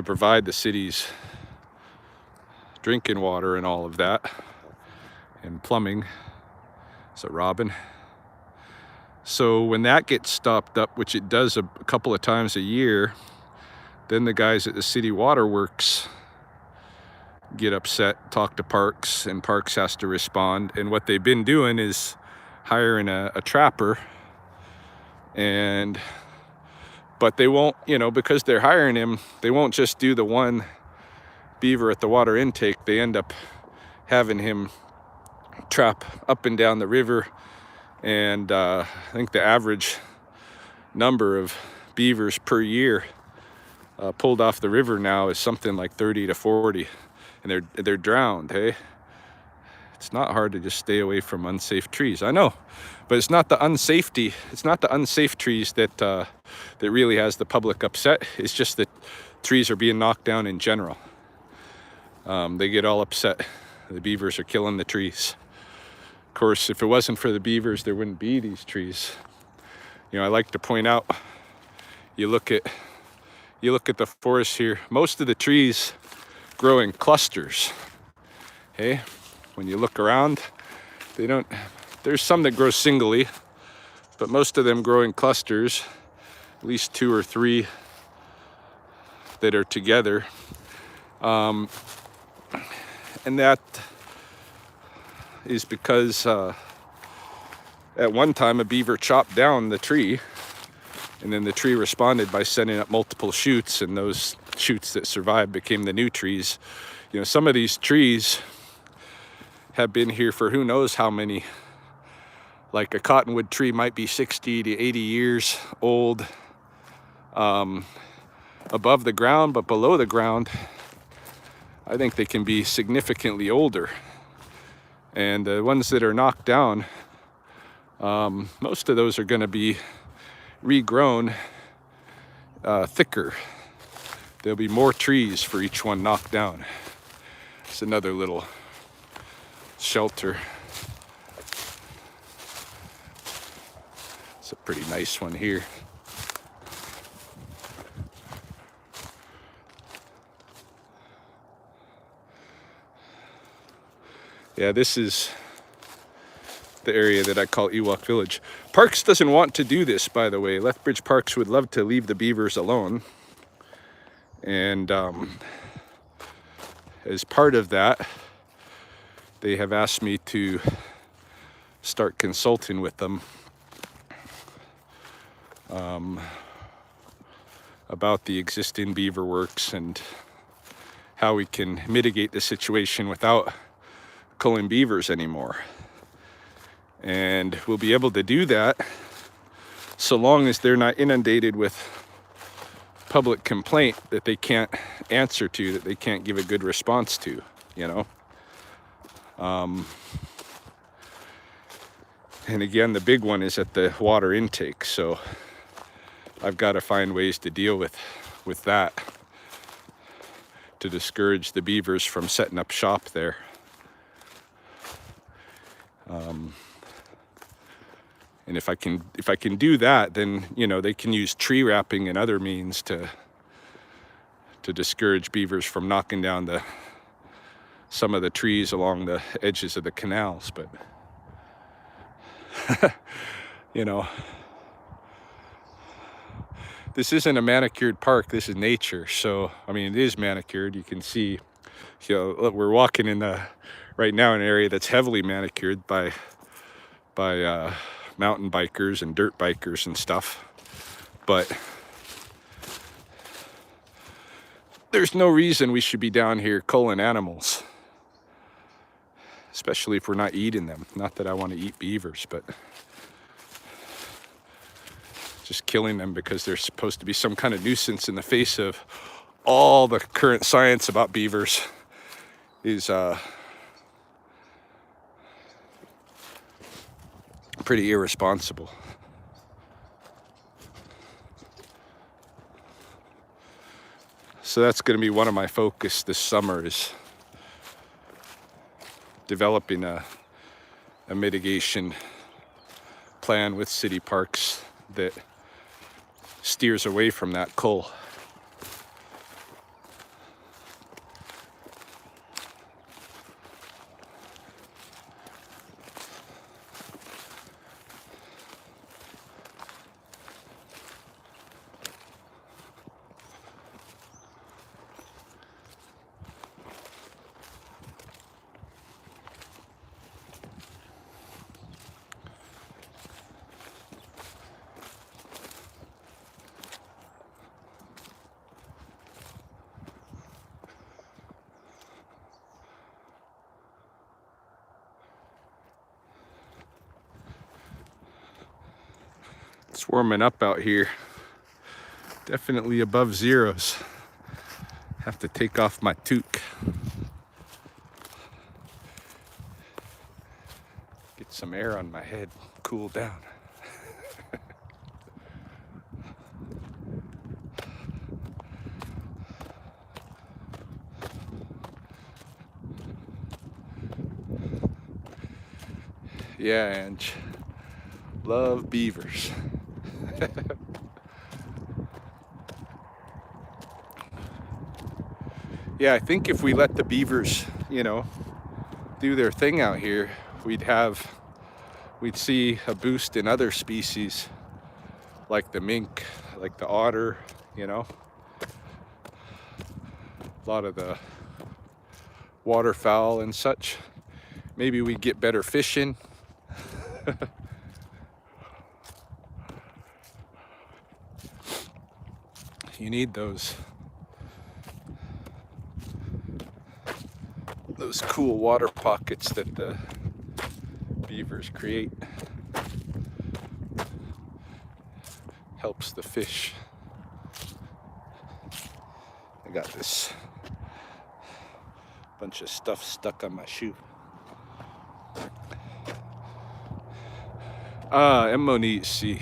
provide the city's drinking water and all of that, and plumbing. So Robin. So when that gets stopped up, which it does a couple of times a year, then the guys at the city waterworks get upset, talk to Parks, and Parks has to respond. And what they've been doing is hiring a trapper, but they won't, you know, because they're hiring him, they won't just do the one beaver at the water intake. They end up having him trap up and down the river. And I think the average number of beavers per year pulled off the river now is something like 30 to 40. And they're drowned, hey? It's not hard to just stay away from unsafe trees. I know, but it's not the unsafety. It's not the unsafe trees that really has the public upset. It's just that trees are being knocked down in general. They get all upset. The beavers are killing the trees. Of course, if it wasn't for the beavers, there wouldn't be these trees. You know, I like to point out, you look at the forest here. Most of the trees grow in clusters. Hey, when you look around, they don't, there's some that grow singly, but most of them grow in clusters, at least 2 or 3 that are together. And that is because at one time a beaver chopped down the tree, and then the tree responded by sending up multiple shoots, and those shoots that survived became the new trees. You know, some of these trees have been here for who knows how many. Like a cottonwood tree might be 60 to 80 years old above the ground, but below the ground, I think they can be significantly older. And the ones that are knocked down, most of those are going to be regrown thicker. There'll be more trees for each one knocked down. It's another little shelter. It's a pretty nice one here. Yeah, this is the area that I call Ewok Village. Parks doesn't want to do this, by the way. Lethbridge Parks would love to leave the beavers alone. And as part of that, they have asked me to start consulting with them about the existing beaver works and how we can mitigate the situation without culling beavers anymore. And we'll be able to do that so long as they're not inundated with public complaint that they can't answer to, that they can't give a good response to, you know. And again, the big one is at the water intake, so I've got to find ways to deal with that to discourage the beavers from setting up shop there. And if I can do that, then, you know, they can use tree wrapping and other means to discourage beavers from knocking down some of the trees along the edges of the canals. But you know, this isn't a manicured park, this is nature. So I mean, it is manicured. You can see, you know, we're walking in right now in an area that's heavily manicured by mountain bikers and dirt bikers and stuff, but there's no reason we should be down here culling animals, especially if we're not eating them. Not that I want to eat beavers, but just killing them because they're supposed to be some kind of nuisance in the face of all the current science about beavers is pretty irresponsible. So that's going to be one of my focus this summer, is developing a mitigation plan with city parks that steers away from that cull. It's warming up out here. Definitely above zeros. Have to take off my toque. Get some air on my head, cool down. Yeah, Ange. Love beavers. yeah, I think if we let the beavers, you know, do their thing out here, we'd see a boost in other species like the mink, like the otter, you know. A lot of the waterfowl and such. Maybe we'd get better fishing. You need those cool water pockets that the beavers create. Helps the fish. I got this bunch of stuff stuck on my shoe. Emmonisi,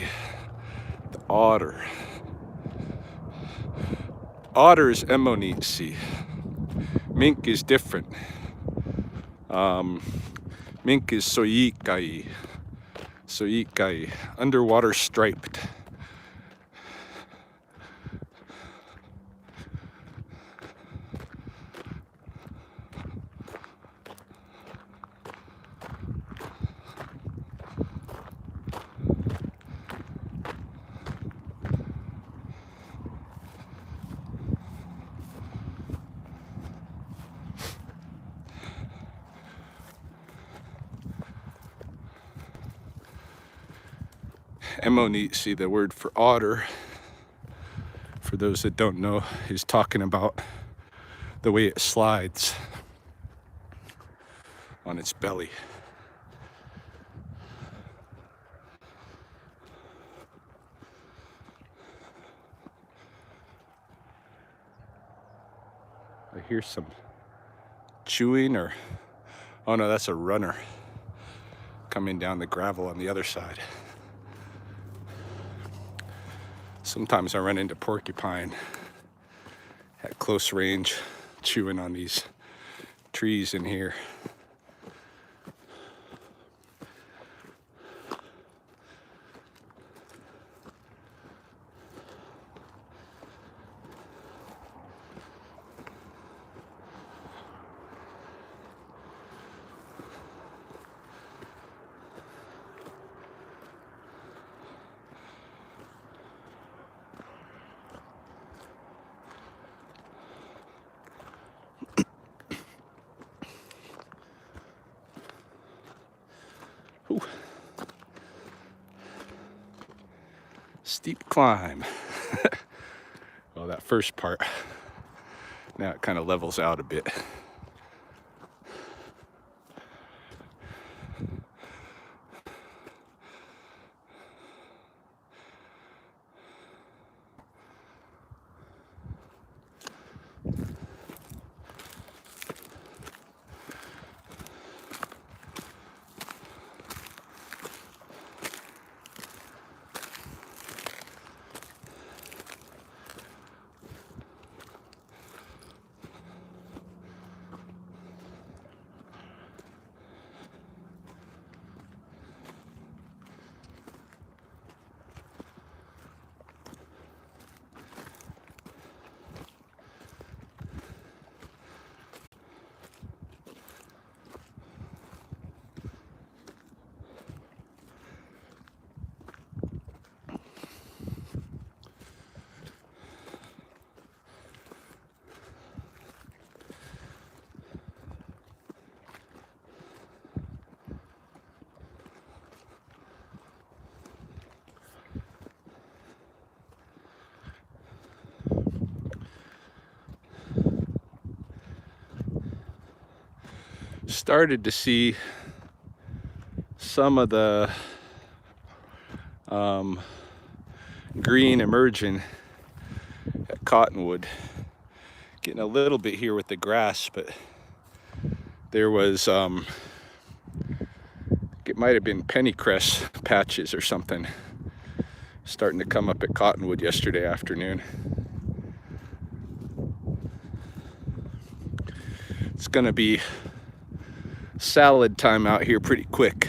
the otter. Otter is Emmonisi. Mink is different. Mink is soyikai. Soyikai, underwater striped. Emmonisi, the word for otter, for those that don't know, is talking about the way it slides on its belly. I hear some chewing, or, oh no, that's a runner coming down the gravel on the other side. Sometimes I run into porcupine at close range, chewing on these trees in here. Ooh. Steep climb. Well, that first part, now it kind of levels out a bit. Started to see some of the green emerging at Cottonwood. Getting a little bit here with the grass, but there was, it might have been pennycress patches or something starting to come up at Cottonwood yesterday afternoon. It's gonna be salad time out here pretty quick.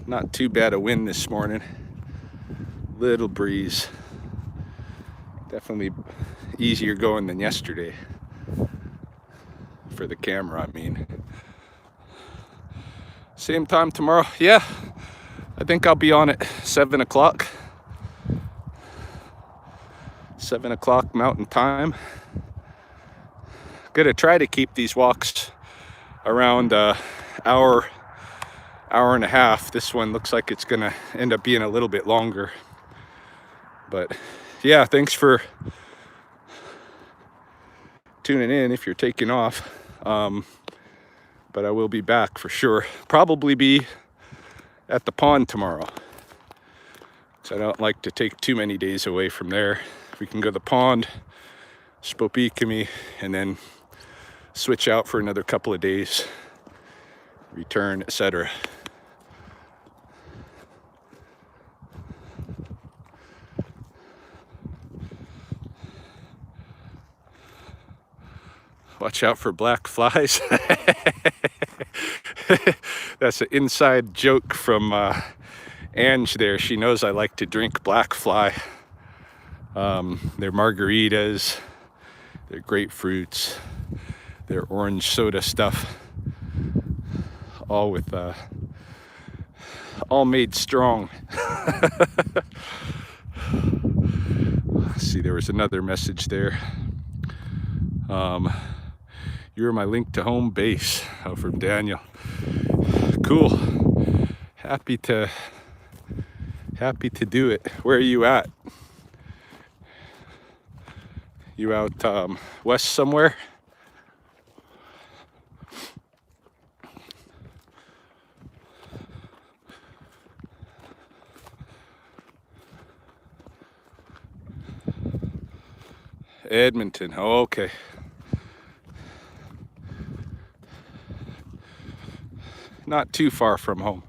Not too bad a wind this morning. Little breeze. Definitely easier going than yesterday. For the camera, I mean. Same time tomorrow. Yeah, I think I'll be on at 7 o'clock. 7 o'clock Mountain Time. Gonna try to keep these walks around hour and a half. This one looks like it's gonna end up being a little bit longer. But yeah, thanks for tuning in if you're taking off. But I will be back for sure. Probably be at the pond tomorrow. So I don't like to take too many days away from there. We can go to the pond, Spopikami, and then switch out for another couple of days, return, etc. Watch out for black flies. That's an inside joke from Ange there. She knows I like to drink black fly. They're margaritas, they're grapefruits, they're orange soda stuff. All with, all made strong. See, there was another message there. You're my link to home base. Oh, from Daniel. Cool. Happy to do it. Where are you at? You out west somewhere? Edmonton. Oh, okay. Not too far from home.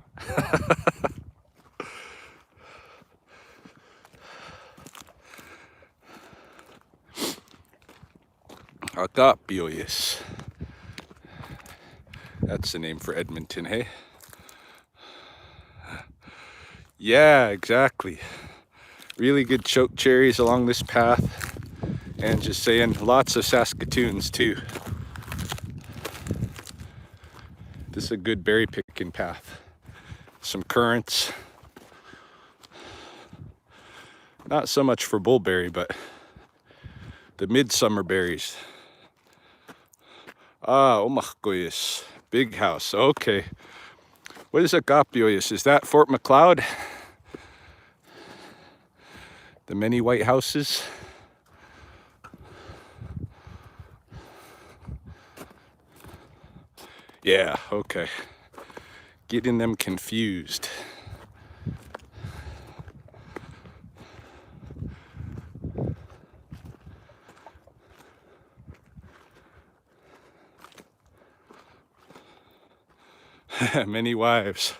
Agapiois. That's the name for Edmonton, hey? Yeah, exactly. Really good choke cherries along this path. And just saying, lots of Saskatoons too. This is a good berry picking path. Some currants. Not so much for bullberry, but the midsummer berries. Ah, Omakgoyas. Big house. Okay. What is Agapiois? Is that Fort McLeod? The many white houses? Yeah, okay. Getting them confused. Many wives.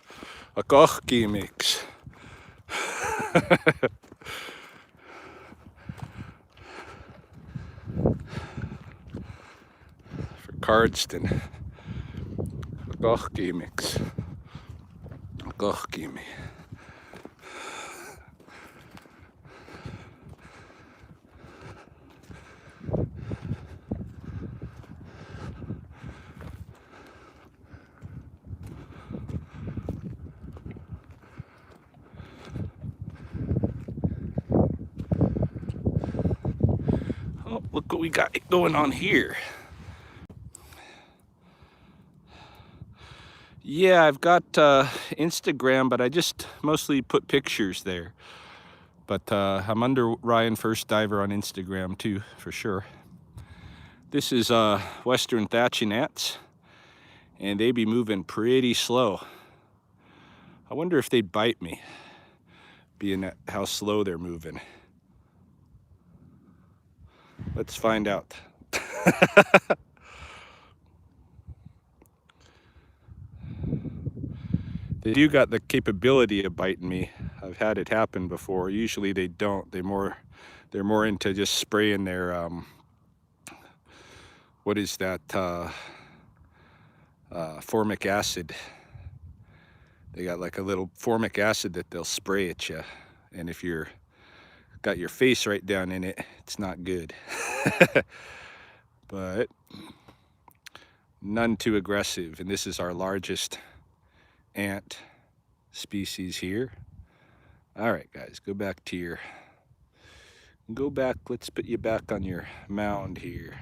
A kochki mix. For Cardston. A kochki mix. A kochki me. Oh, look what we got going on here. Yeah, I've got Instagram, but I just mostly put pictures there. But I'm under Ryan First Diver on Instagram too, for sure. This is Western Thatching Ants, and they be moving pretty slow. I wonder if they'd bite me, being at how slow they're moving. Let's find out. They do got the capability of biting me. I've had it happen before. Usually they don't. They're more into just spraying their what is that? Formic acid. They got like a little formic acid that they'll spray at you. And if you're got your face right down in it, it's not good. But none too aggressive. And this is our largest ant species here. All right, guys, go back, let's put you back on your mound here.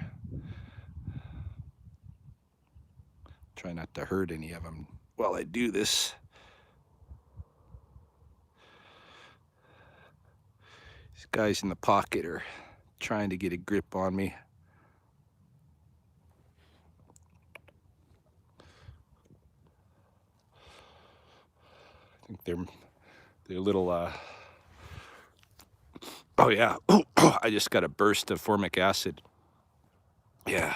Try not to hurt any of them while I do this. These guys in the pocket are trying to get a grip on me. I think they're little, oh yeah, I just got a burst of formic acid. Yeah,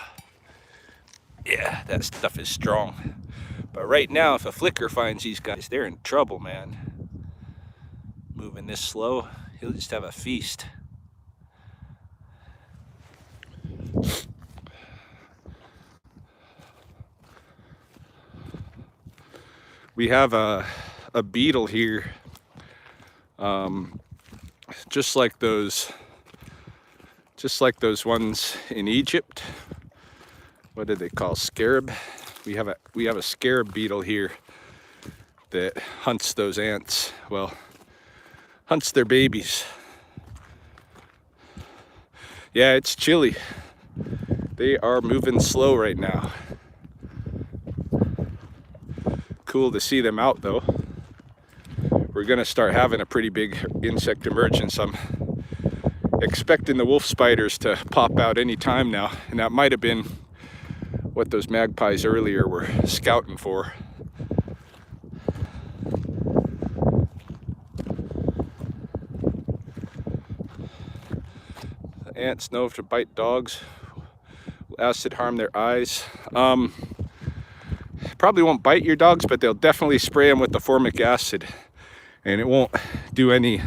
that stuff is strong. But right now, if a flicker finds these guys, they're in trouble, man. Moving this slow, he'll just have a feast. We have a beetle here, just like those ones in Egypt. What do they call scarab? We have a scarab beetle here that hunts those ants. Well, hunts their babies. Yeah, it's chilly. They are moving slow right now. Cool to see them out though. We're gonna start having a pretty big insect emergence. I'm expecting the wolf spiders to pop out any time now, and that might have been what those magpies earlier were scouting for. Ants know to bite dogs. Acid harm their eyes. Probably won't bite your dogs, but they'll definitely spray them with the formic acid, and it won't do any,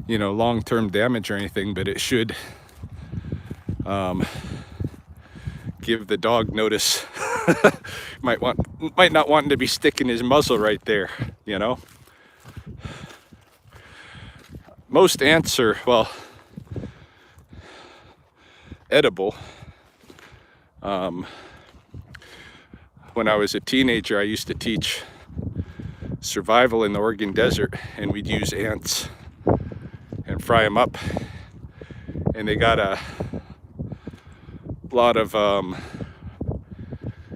long-term damage or anything, but it should give the dog notice. might not want to be sticking his muzzle right there, Most ants are, well, edible. When I was a teenager, I used to teach survival in the Oregon desert, and we'd use ants and fry them up, and they got a lot of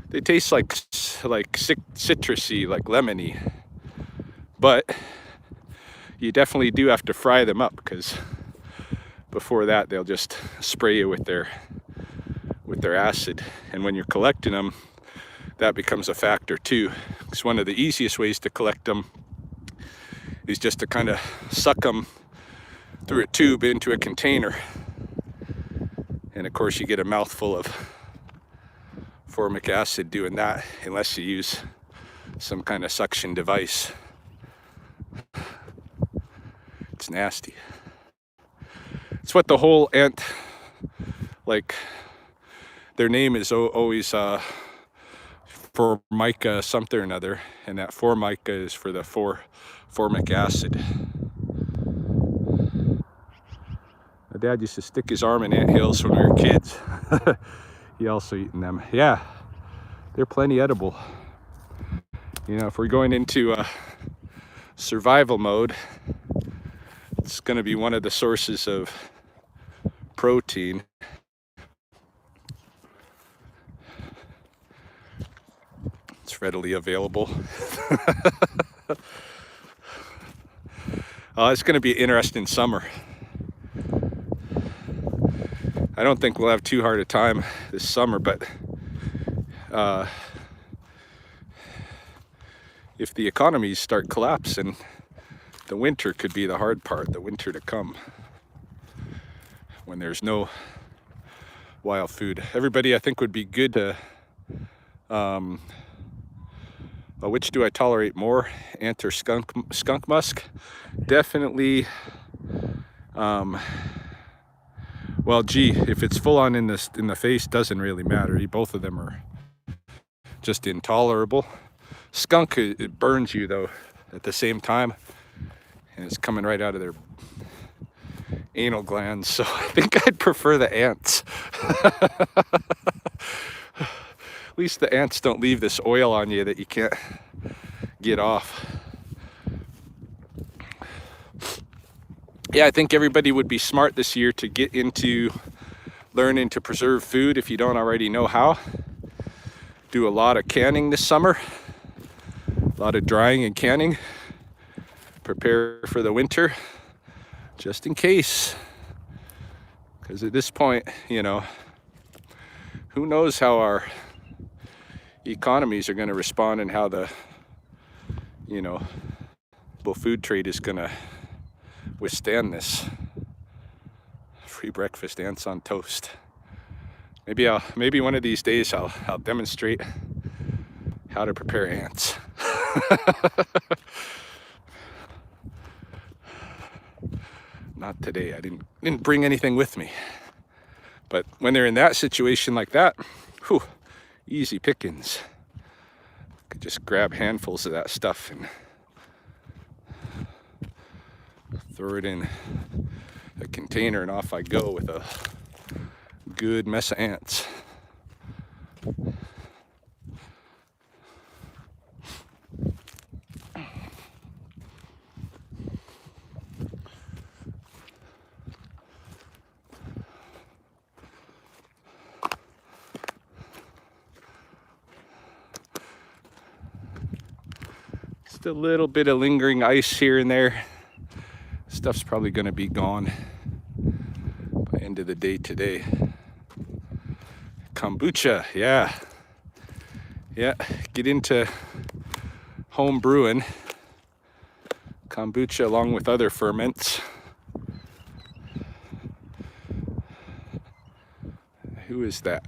they taste like citrusy, like lemony, but you definitely do have to fry them up, because before that they'll just spray you with their acid. And when you're collecting them, that becomes a factor too, because one of the easiest ways to collect them is just to kind of suck them through a tube into a container, and of course you get a mouthful of formic acid doing that, unless you use some kind of suction device. It's nasty. It's what the whole ant, like, their name is always Formica something or another, and that Formica is for the formic acid. My dad used to stick his arm in ant hills when we were kids. He also eaten them. Yeah, they're plenty edible. If we're going into survival mode, it's going to be one of the sources of protein. It's readily available. It's going to be an interesting summer. I don't think we'll have too hard a time this summer, but if the economies start collapsing, the winter could be the hard part, the winter to come, when there's no wild food. Everybody, I think, would be good to, which do I tolerate more, ant or skunk musk? Definitely, well, gee, if it's full on in the face, doesn't really matter. Both of them are just intolerable. Skunk, it burns you though at the same time, and it's coming right out of their anal glands, so I think I'd prefer the ants. At least the ants don't leave this oil on you that you can't get off. Yeah, I think everybody would be smart this year to get into learning to preserve food if you don't already know how. Do a lot of canning this summer, a lot of drying and canning. Prepare for the winter, just in case. Because at this point, you know, who knows how our economies are going to respond and how the, you know, global food trade is going to withstand this. Free breakfast, ants on toast. Maybe one of these days I'll demonstrate how to prepare ants. Not today. I didn't bring anything with me. But when they're in that situation like that, whew, easy pickings. Could just grab handfuls of that stuff and throw it in a container, and off I go with a good mess of ants. Just a little bit of lingering ice here and there. Stuff's probably going to be gone by end of the day today. Kombucha, yeah, get into home brewing kombucha along with other ferments. Who is that?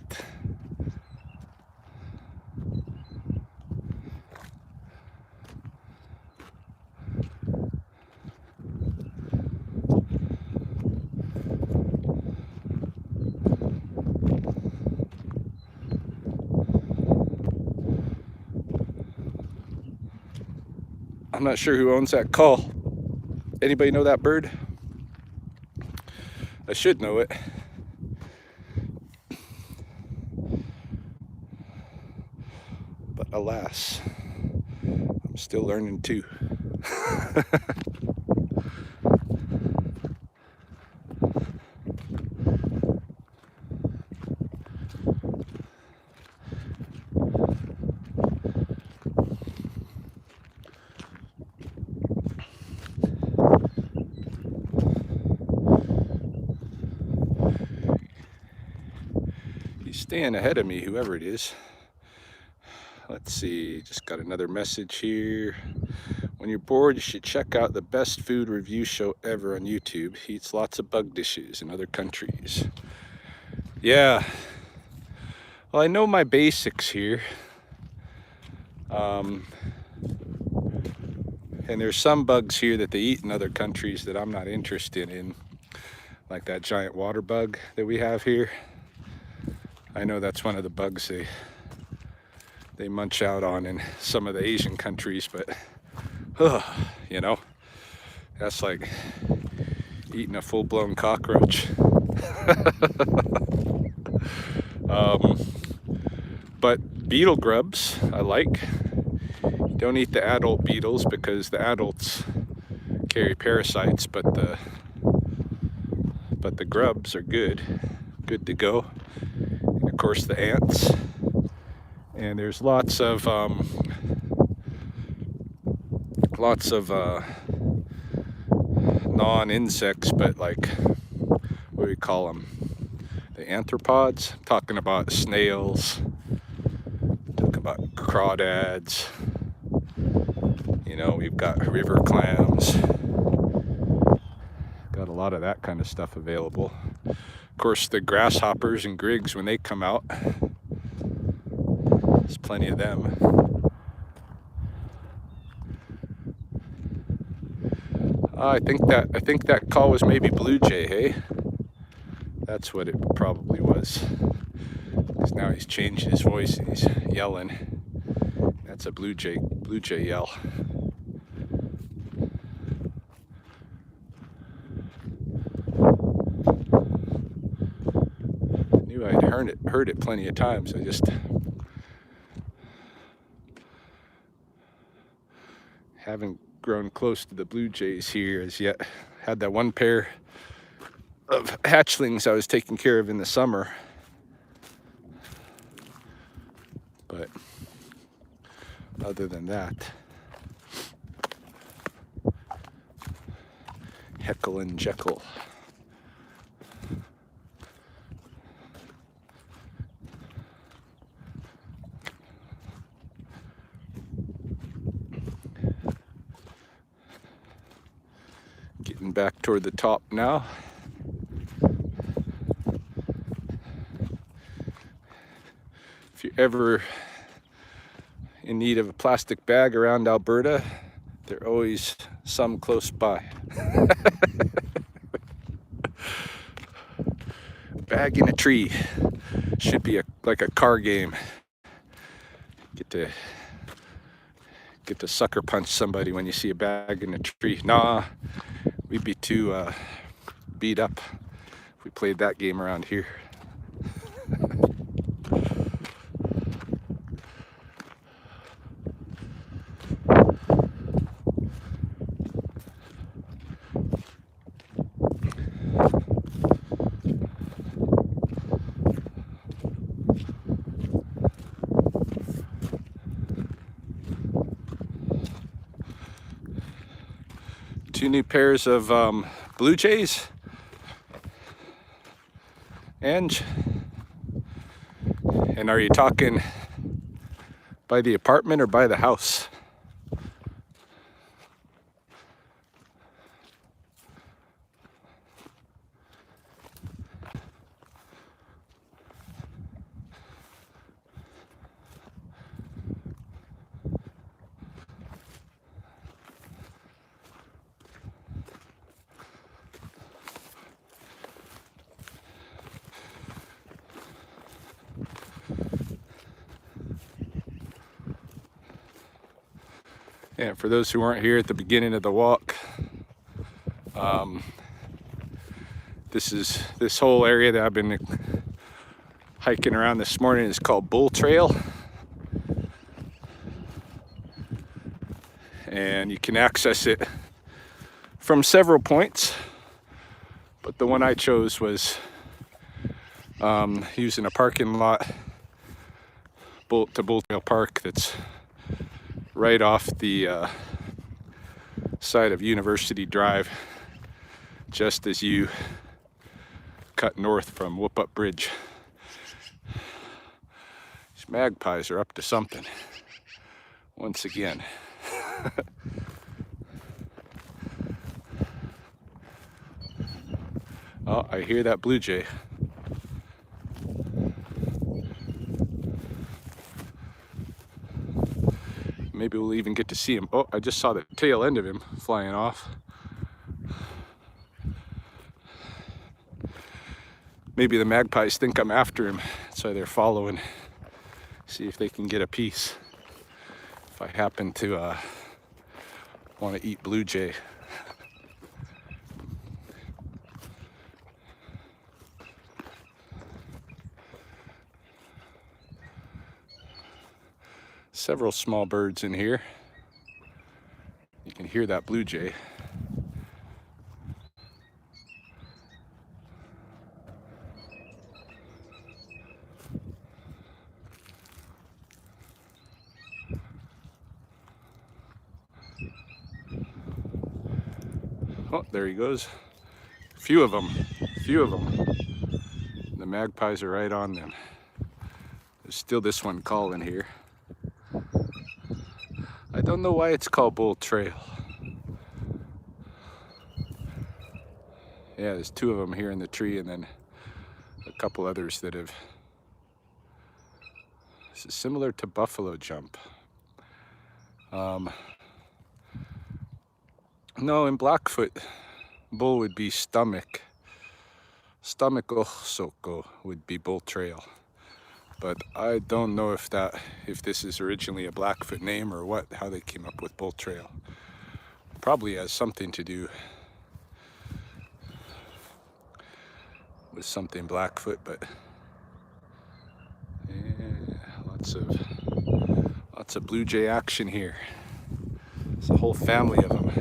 I'm not sure who owns that call. Anybody know that bird? I should know it. But alas, I'm still learning too. Staying ahead of me, whoever it is. Let's see, just got another message here. When you're bored, you should check out the best food review show ever on YouTube. He eats lots of bug dishes in other countries. Yeah, well, I know my basics here. And there's some bugs here that they eat in other countries that I'm not interested in, like that giant water bug that we have here. I know that's one of the bugs they munch out on in some of the Asian countries, but you know, that's like eating a full-blown cockroach. But beetle grubs I like. Don't eat the adult beetles because the adults carry parasites, but the grubs are good to go. Of course, the ants, and there's lots of non-insects, but like, what do we call them? The arthropods. I'm talking about snails, talking about crawdads. You know, we've got river clams. Got a lot of that kind of stuff available. Of course, the grasshoppers and grigs, when they come out, there's plenty of them. I think that call was maybe Blue Jay, hey? That's what it probably was. Because now he's changed his voice and he's yelling. That's a blue jay yell. Knew I'd heard it plenty of times. I just haven't grown close to the blue jays here as yet. Had that one pair of hatchlings I was taking care of in the summer, but other than that, Heckle and Jekyll. Getting back toward the top now. If you're ever in need of a plastic bag around Alberta, there are always some close by. Bag in a tree should be like a car game. Get to sucker punch somebody when you see a bag in a tree. Nah, we'd be too beat up if we played that game around here. Two new pairs of blue jays. And are you talking by the apartment or by the house? And for those who weren't here at the beginning of the walk, this whole area that I've been hiking around this morning is called Bull Trail. And you can access it from several points, but the one I chose was using a parking lot to Bull Trail Park that's right off the side of University Drive, just as you cut north from Whoop-Up Bridge. These magpies are up to something once again. Oh, I hear that blue jay. Maybe we'll even get to see him. Oh, I just saw the tail end of him flying off. Maybe the magpies think I'm after him, so they're following. See if they can get a piece. If I happen to want to eat blue jay. Several small birds in here. You can hear that blue jay. Oh, there he goes. A few of them. The magpies are right on them. There's still this one calling here. I don't know why it's called Bull Trail. Yeah, there's two of them here in the tree, and then a couple others that have... This is similar to buffalo jump. No, in Blackfoot, bull would be stomach. Stomach soko would be Bull Trail. But I don't know if this is originally a Blackfoot name or what, how they came up with Bull Trail. Probably has something to do with something Blackfoot, but yeah, lots of blue jay action here. It's a whole family of them.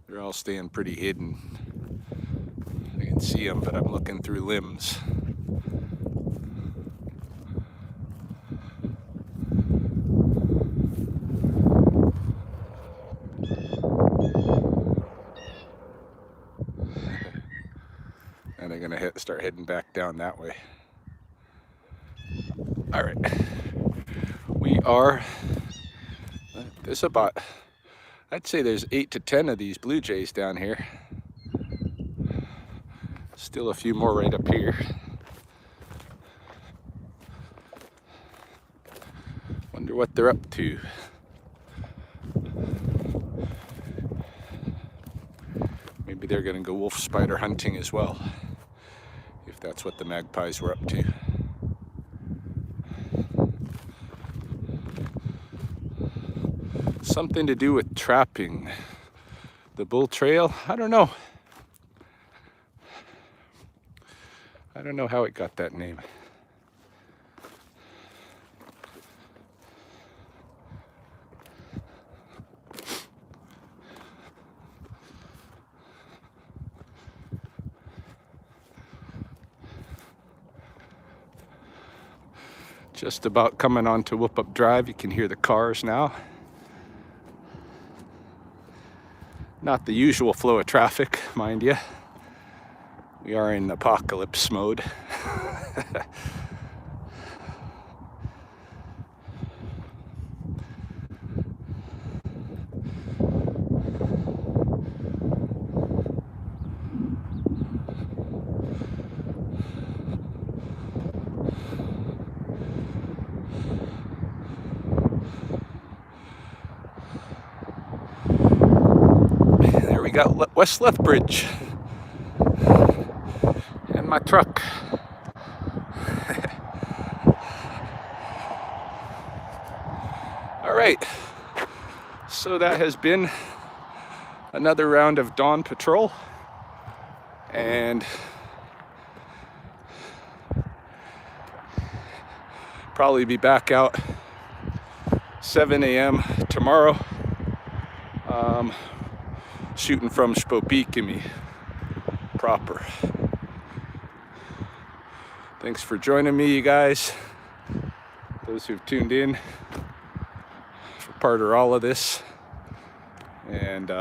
They're all staying pretty hidden. I can see them, but I'm looking through limbs. And they're gonna start heading back down that way. All right, we are, there's about, I'd say there's 8 to 10 of these blue jays down here. Still a few more right up here. Wonder what they're up to. Maybe they're gonna go wolf spider hunting as well, if that's what the magpies were up to. Something to do with trapping. The Bull Trail, I don't know. I don't know how it got that name. Just about coming onto Whoop Up Drive. You can hear the cars now. Not the usual flow of traffic, mind you. We are in apocalypse mode. There we got West Lethbridge and my truck. All right, so that has been another round of dawn patrol, and probably be back out 7 a.m. tomorrow, shooting from Spokane proper. Thanks for joining me, you guys. Those who've tuned in for part or all of this. And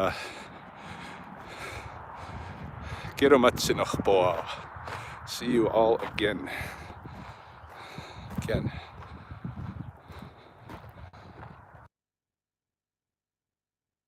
see you all again.